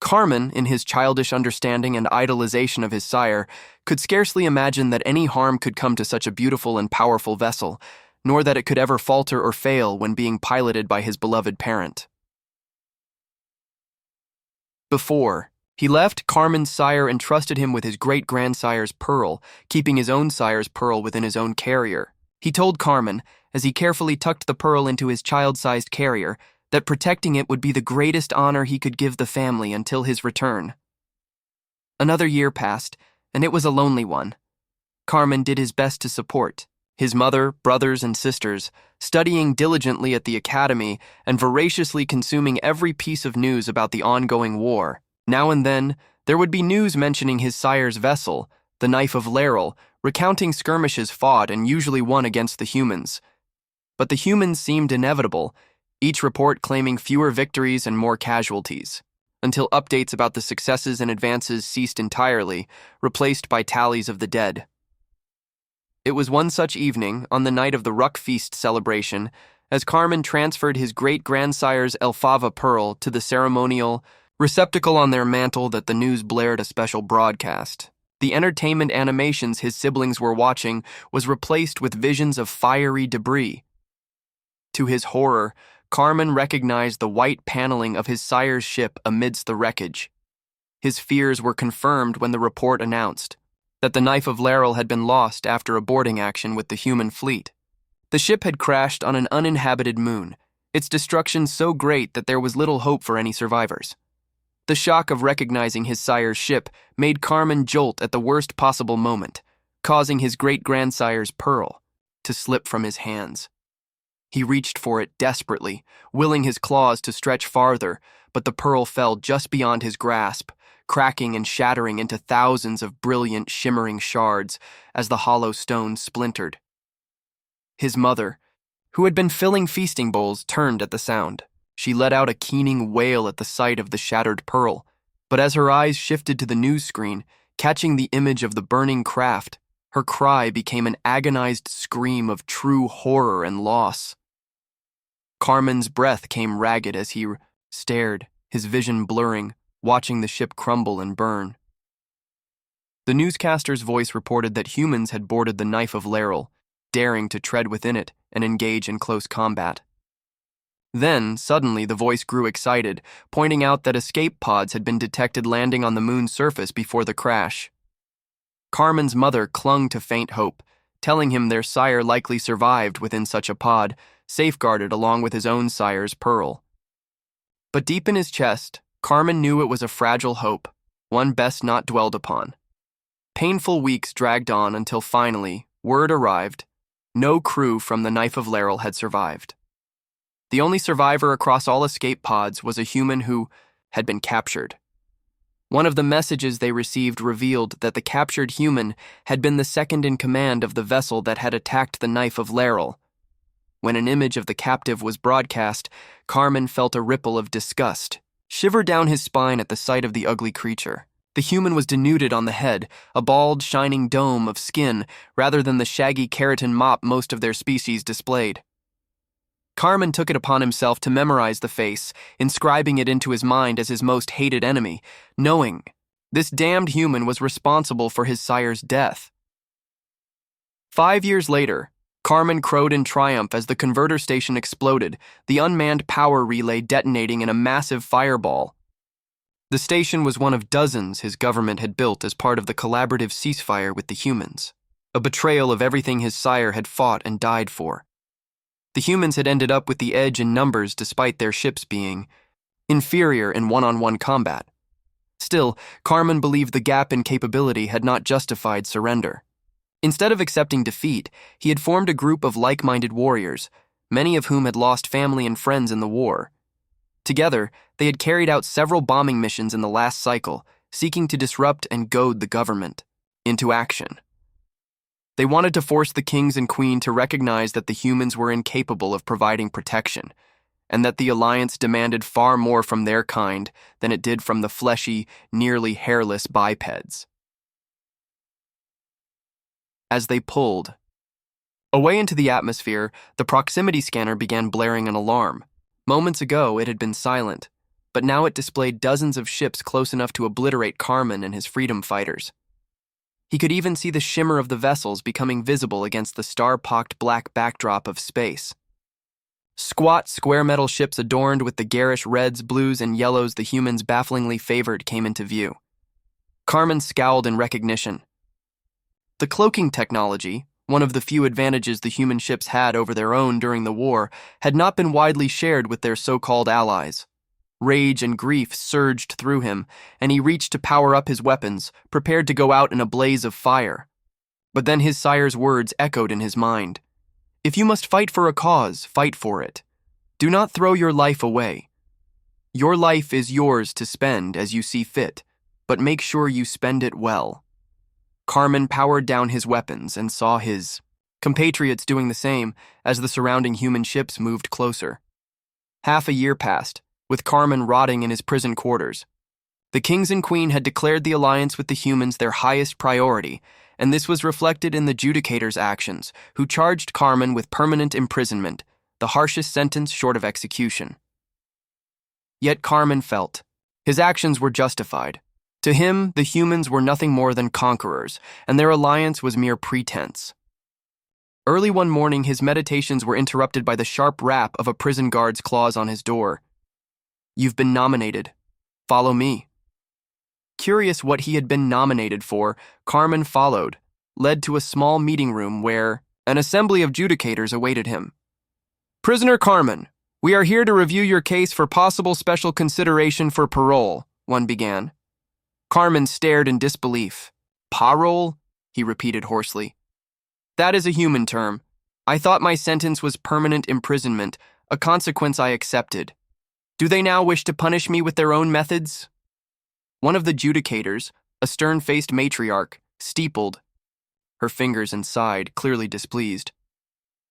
Carmen, in his childish understanding and idolization of his sire, could scarcely imagine that any harm could come to such a beautiful and powerful vessel, nor that it could ever falter or fail when being piloted by his beloved parent. Before he left, Carmen's sire entrusted him with his great-grandsire's pearl, keeping his own sire's pearl within his own carrier. He told Carmen, as he carefully tucked the pearl into his child-sized carrier, that protecting it would be the greatest honor he could give the family until his return. Another year passed, and it was a lonely one. Carmen did his best to support. His mother, brothers, and sisters, studying diligently at the academy and voraciously consuming every piece of news about the ongoing war. Now and then, there would be news mentioning his sire's vessel, the Knife of Laurel, recounting skirmishes fought and usually won against the humans. But the humans seemed inevitable, each report claiming fewer victories and more casualties, until updates about the successes and advances ceased entirely, replaced by tallies of the dead. It was one such evening, on the night of the Ruck Feast celebration, as Carmen transferred his great-grandsire's Elphaba pearl to the ceremonial receptacle on their mantle that the news blared a special broadcast. The entertainment animations his siblings were watching was replaced with visions of fiery debris. To his horror, Carmen recognized the white paneling of his sire's ship amidst the wreckage. His fears were confirmed when the report announced that the Knife of Laurel had been lost after a boarding action with the human fleet. The ship had crashed on an uninhabited moon, its destruction so great that there was little hope for any survivors. The shock of recognizing his sire's ship made Carmen jolt at the worst possible moment, causing his great-grandsire's pearl to slip from his hands. He reached for it desperately, willing his claws to stretch farther, but the pearl fell just beyond his grasp, cracking and shattering into thousands of brilliant, shimmering shards as the hollow stone splintered. His mother, who had been filling feasting bowls, turned at the sound. She let out a keening wail at the sight of the shattered pearl, but as her eyes shifted to the news screen, catching the image of the burning craft, her cry became an agonized scream of true horror and loss. Carmen's breath came ragged as he stared, his vision blurring, watching the ship crumble and burn. The newscaster's voice reported that humans had boarded the Knife of Laurel, daring to tread within it and engage in close combat. Then, suddenly, the voice grew excited, pointing out that escape pods had been detected landing on the moon's surface before the crash. Carmen's mother clung to faint hope, telling him their sire likely survived within such a pod, safeguarded along with his own sire's pearl. But deep in his chest, Carmen knew it was a fragile hope, one best not dwelled upon. Painful weeks dragged on until finally, word arrived, no crew from the Knife of Laurel had survived. The only survivor across all escape pods was a human who had been captured. One of the messages they received revealed that the captured human had been the second in command of the vessel that had attacked the Knife of Laurel. When an image of the captive was broadcast, Carmen felt a ripple of disgust shiver down his spine at the sight of the ugly creature. The human was denuded on the head, a bald, shining dome of skin, rather than the shaggy keratin mop most of their species displayed. Carmen took it upon himself to memorize the face, inscribing it into his mind as his most hated enemy, knowing this damned human was responsible for his sire's death. 5 years later, Carmen crowed in triumph as the converter station exploded, the unmanned power relay detonating in a massive fireball. The station was one of dozens his government had built as part of the collaborative ceasefire with the humans, a betrayal of everything his sire had fought and died for. The humans had ended up with the edge in numbers despite their ships being inferior in one-on-one combat. Still, Carmen believed the gap in capability had not justified surrender. Instead of accepting defeat, he had formed a group of like-minded warriors, many of whom had lost family and friends in the war. Together, they had carried out several bombing missions in the last cycle, seeking to disrupt and goad the government into action. They wanted to force the kings and queen to recognize that the humans were incapable of providing protection, and that the Alliance demanded far more from their kind than it did from the fleshy, nearly hairless bipeds. As they pulled away into the atmosphere, the proximity scanner began blaring an alarm. Moments ago, it had been silent, but now it displayed dozens of ships close enough to obliterate Carmen and his freedom fighters. He could even see the shimmer of the vessels becoming visible against the star-pocked black backdrop of space. Squat, square metal ships adorned with the garish reds, blues, and yellows the humans bafflingly favored came into view. Carmen scowled in recognition. The cloaking technology, one of the few advantages the human ships had over their own during the war, had not been widely shared with their so-called allies. Rage and grief surged through him, and he reached to power up his weapons, prepared to go out in a blaze of fire. But then his sire's words echoed in his mind. If you must fight for a cause, fight for it. Do not throw your life away. Your life is yours to spend as you see fit, but make sure you spend it well. Carmen powered down his weapons and saw his compatriots doing the same as the surrounding human ships moved closer. Half a year passed, with Carmen rotting in his prison quarters. The kings and queen had declared the alliance with the humans their highest priority, and this was reflected in the Judicator's actions, who charged Carmen with permanent imprisonment, the harshest sentence short of execution. Yet Carmen felt his actions were justified. To him, the humans were nothing more than conquerors, and their alliance was mere pretense. Early one morning, his meditations were interrupted by the sharp rap of a prison guard's claws on his door. You've been nominated. Follow me. Curious what he had been nominated for, Carmen followed, led to a small meeting room where an assembly of judicators awaited him. Prisoner Carmen, we are here to review your case for possible special consideration for parole, one began. Carmen stared in disbelief. Parole? He repeated hoarsely. That is a human term. I thought my sentence was permanent imprisonment, a consequence I accepted. Do they now wish to punish me with their own methods? One of the judicators, a stern-faced matriarch, steepled her fingers and sighed, clearly displeased.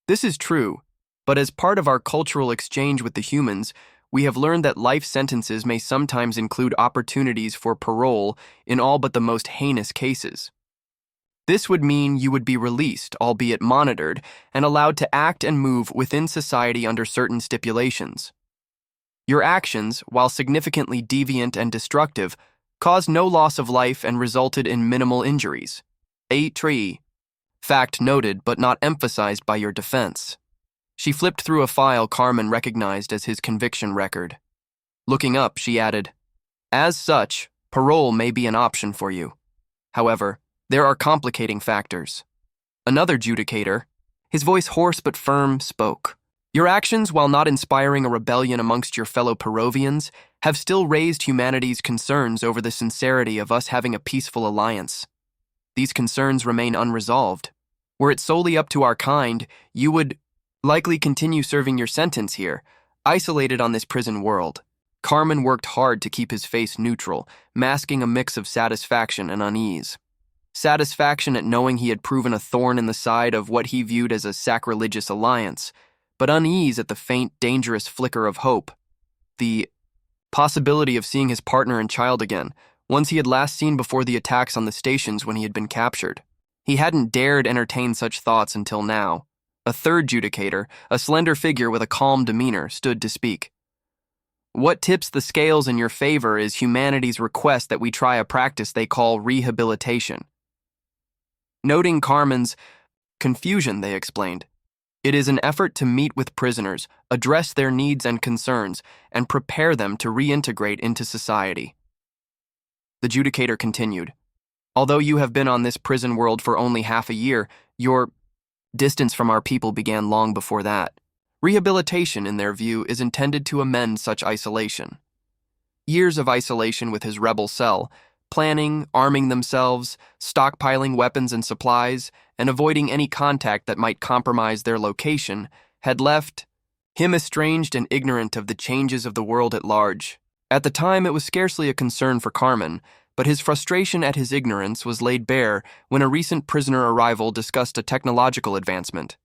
This is true, but as part of our cultural exchange with the humans, we have learned that life sentences may sometimes include opportunities for parole in all but the most heinous cases. This would mean you would be released, albeit monitored, and allowed to act and move within society under certain stipulations. Your actions, while significantly deviant and destructive, caused no loss of life and resulted in minimal injuries. A tree. Fact noted but not emphasized by your defense. She flipped through a file Carmen recognized as his conviction record. Looking up, she added, As such, parole may be an option for you. However, there are complicating factors. Another judicator, his voice hoarse but firm, spoke. Your actions, while not inspiring a rebellion amongst your fellow Perovians, have still raised humanity's concerns over the sincerity of us having a peaceful alliance. These concerns remain unresolved. Were it solely up to our kind, you would likely continue serving your sentence here, isolated on this prison world. Carmen worked hard to keep his face neutral, masking a mix of satisfaction and unease. Satisfaction at knowing he had proven a thorn in the side of what he viewed as a sacrilegious alliance, but unease at the faint, dangerous flicker of hope. The possibility of seeing his partner and child again, ones he had last seen before the attacks on the stations when he had been captured. He hadn't dared entertain such thoughts until now. A third judicator, a slender figure with a calm demeanor, stood to speak. What tips the scales in your favor is humanity's request that we try a practice they call rehabilitation. Noting Carmen's confusion, they explained. It is an effort to meet with prisoners, address their needs and concerns, and prepare them to reintegrate into society. The judicator continued. Although you have been on this prison world for only half a year, your distance from our people began long before that. Rehabilitation, in their view, is intended to amend such isolation. Years of isolation with his rebel cell, planning, arming themselves, stockpiling weapons and supplies, and avoiding any contact that might compromise their location, had left him estranged and ignorant of the changes of the world at large. At the time, it was scarcely a concern for Carmen, but his frustration at his ignorance was laid bare when a recent prisoner arrival discussed a technological advancement.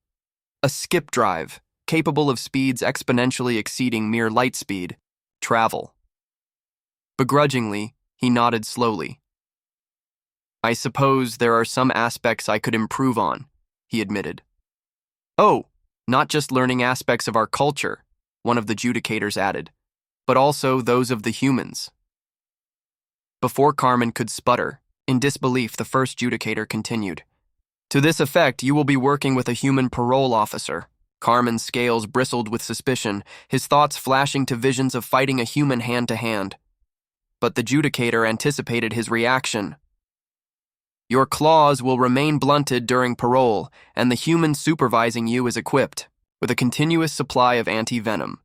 A skip drive, capable of speeds exponentially exceeding mere light speed, travel. Begrudgingly, he nodded slowly. I suppose there are some aspects I could improve on, he admitted. Oh, not just learning aspects of our culture, one of the judicators added, but also those of the humans. Before Carmen could sputter, in disbelief, the first judicator continued. To this effect, you will be working with a human parole officer. Carmen's scales bristled with suspicion, his thoughts flashing to visions of fighting a human hand-to-hand. But the judicator anticipated his reaction. Your claws will remain blunted during parole, and the human supervising you is equipped with a continuous supply of anti-venom.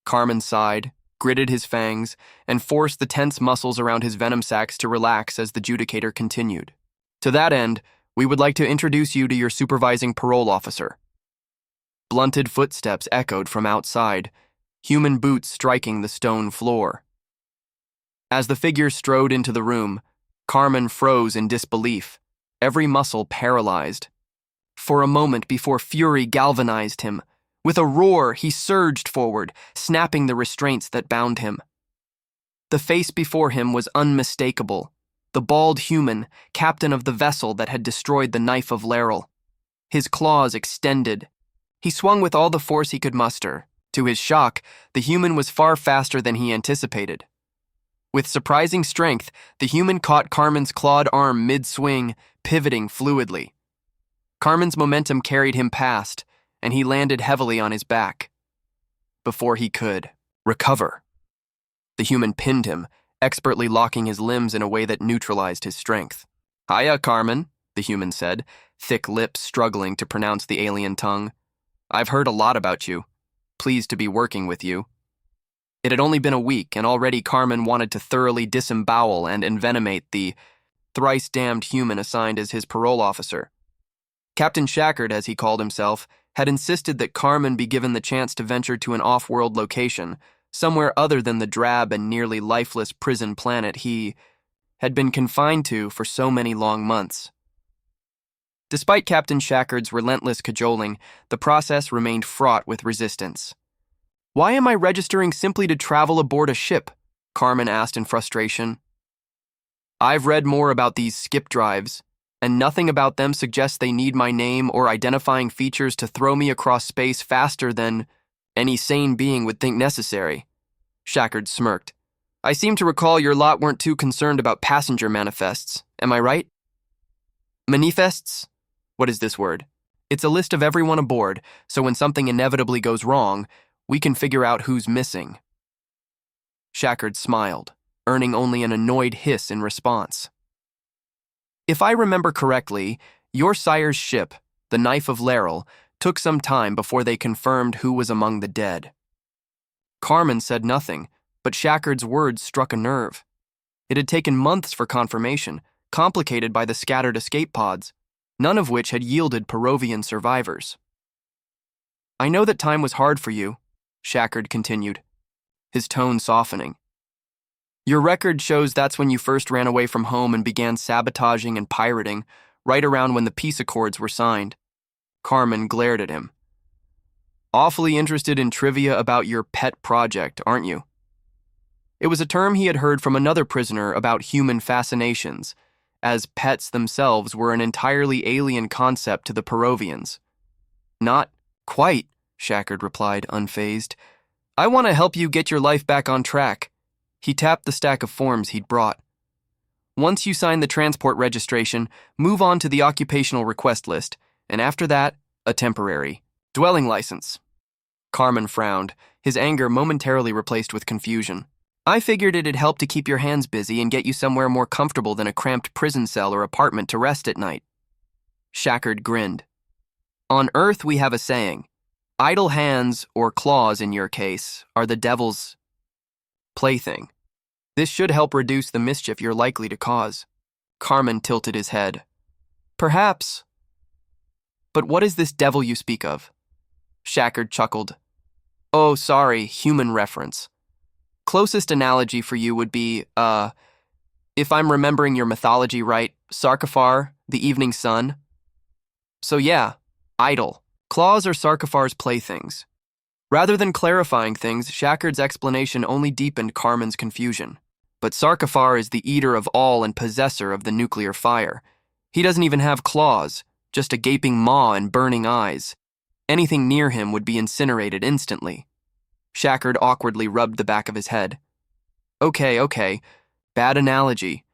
Carmen sighed, gritted his fangs, and forced the tense muscles around his venom sacs to relax as the judicator continued. To that end, We would like to introduce you to your supervising parole officer." Blunted footsteps echoed from outside, human boots striking the stone floor. As the figure strode into the room, Carmen froze in disbelief, every muscle paralyzed. For a moment before fury galvanized him, with a roar he surged forward, snapping the restraints that bound him. The face before him was unmistakable, the bald human, captain of the vessel that had destroyed the Knife of Laurel. His claws extended. He swung with all the force he could muster. To his shock, the human was far faster than he anticipated. With surprising strength, the human caught Carmen's clawed arm mid-swing, pivoting fluidly. Carmen's momentum carried him past, and he landed heavily on his back. Before he could recover, the human pinned him, expertly locking his limbs in a way that neutralized his strength. "Hiya, Carmen," the human said, thick lips struggling to pronounce the alien tongue. "I've heard a lot about you. Pleased to be working with you." It had only been a week, and already Carmen wanted to thoroughly disembowel and envenomate the thrice-damned human assigned as his parole officer. Captain Shackard, as he called himself, had insisted that Carmen be given the chance to venture to an off-world location, somewhere other than the drab and nearly lifeless prison planet he had been confined to for so many long months. Despite Captain Shackard's relentless cajoling, the process remained fraught with resistance. "Why am I registering simply to travel aboard a ship?" Carmen asked in frustration. "I've read more about these skip drives, and nothing about them suggests they need my name or identifying features to throw me across space faster than any sane being would think necessary." Shackard smirked. "I seem to recall your lot weren't too concerned about passenger manifests. Am I right?" "Manifests? What is this word?" "It's a list of everyone aboard, so when something inevitably goes wrong, we can figure out who's missing." Shackard smiled, earning only an annoyed hiss in response. "If I remember correctly, your sire's ship, the Knife of Laurel, took some time before they confirmed who was among the dead." Carmen said nothing, but Shackard's words struck a nerve. It had taken months for confirmation, complicated by the scattered escape pods, none of which had yielded Perovian survivors. "I know that time was hard for you," Shackard continued, his tone softening. "Your record shows that's when you first ran away from home and began sabotaging and pirating, right around when the peace accords were signed." Carmen glared at him. "Awfully interested in trivia about your pet project, aren't you?" It was a term he had heard from another prisoner about human fascinations, as pets themselves were an entirely alien concept to the Perovians. "Not quite," Shackard replied, unfazed. "I want to help you get your life back on track." He tapped the stack of forms he'd brought. "Once you sign the transport registration, move on to the occupational request list, and after that, a temporary dwelling license." Carmen frowned, his anger momentarily replaced with confusion. "I figured it'd help to keep your hands busy and get you somewhere more comfortable than a cramped prison cell or apartment to rest at night." Shackard grinned. "On Earth we have a saying, idle hands, or claws in your case, are the devil's plaything. This should help reduce the mischief you're likely to cause." Carmen tilted his head. "Perhaps. But what is this devil you speak of?" Shackard chuckled. "Oh, sorry, human reference. Closest analogy for you would be, if I'm remembering your mythology right, Sarkafar, the evening sun. So yeah, idle. Claws are Sarkafar's playthings." Rather than clarifying things, Shackard's explanation only deepened Carmen's confusion. But Sarkafar is the eater of all and possessor of the nuclear fire. He doesn't even have claws, just a gaping maw and burning eyes. Anything near him would be incinerated instantly. Shackard awkwardly rubbed the back of his head. Okay. Bad analogy.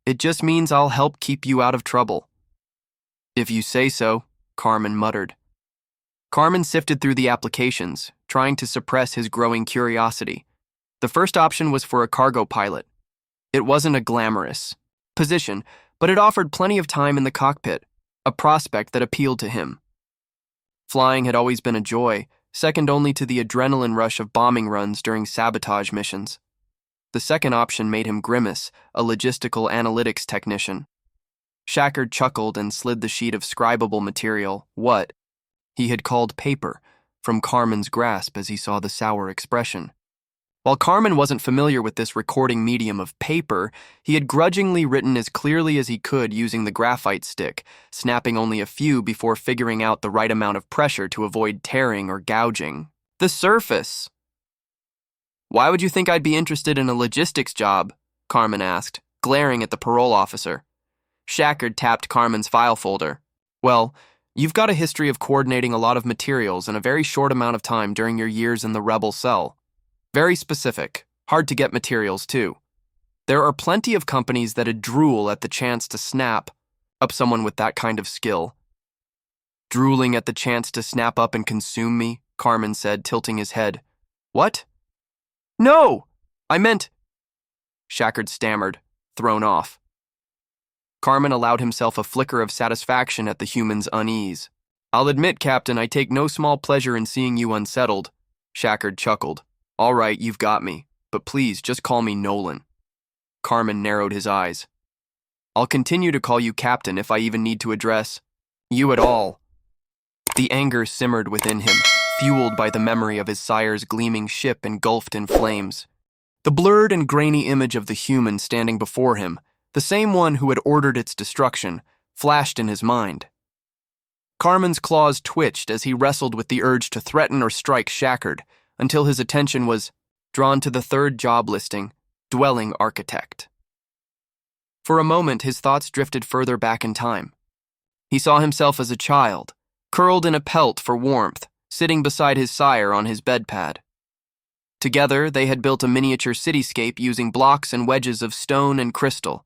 It just means I'll help keep you out of trouble." "If you say so," Carmen muttered. Carmen sifted through the applications, trying to suppress his growing curiosity. The first option was for a cargo pilot. It wasn't a glamorous position, but it offered plenty of time in the cockpit, a prospect that appealed to him. Flying had always been a joy, second only to the adrenaline rush of bombing runs during sabotage missions. The second option made him grimace, a logistical analytics technician. Shackard chuckled and slid the sheet of scribable material, what he had called paper, from Carmen's grasp as he saw the sour expression. While Carmen wasn't familiar with this recording medium of paper, he had grudgingly written as clearly as he could using the graphite stick, snapping only a few before figuring out the right amount of pressure to avoid tearing or gouging. The surface! Why would you think I'd be interested in a logistics job? Carmen asked, glaring at the parole officer. Shackard tapped Carmen's file folder. Well, you've got a history of coordinating a lot of materials in a very short amount of time during your years in the rebel cell. Very specific, hard to get materials too. There are plenty of companies that'd drool at the chance to snap up someone with that kind of skill. Drooling at the chance to snap up and consume me, Carmen said, tilting his head. What? No! I meant... Shackard stammered, thrown off. Carmen allowed himself a flicker of satisfaction at the human's unease. I'll admit, Captain, I take no small pleasure in seeing you unsettled. Shackard chuckled. All right, you've got me, but please just call me Nolan. Carmen narrowed his eyes. I'll continue to call you Captain if I even need to address you at all. The anger simmered within him, fueled by the memory of his sire's gleaming ship engulfed in flames. The blurred and grainy image of the human standing before him, the same one who had ordered its destruction, flashed in his mind. Carmen's claws twitched as he wrestled with the urge to threaten or strike Shackard, until his attention was drawn to the third job listing, Dwelling Architect. For a moment, his thoughts drifted further back in time. He saw himself as a child, curled in a pelt for warmth, sitting beside his sire on his bedpad. Together, they had built a miniature cityscape using blocks and wedges of stone and crystal,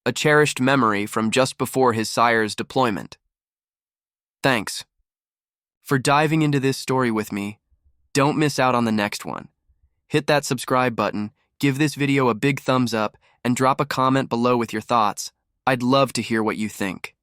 a cherished memory from just before his sire's deployment. Thanks for diving into this story with me. Don't miss out on the next one. Hit that subscribe button, give this video a big thumbs up, and drop a comment below with your thoughts. I'd love to hear what you think.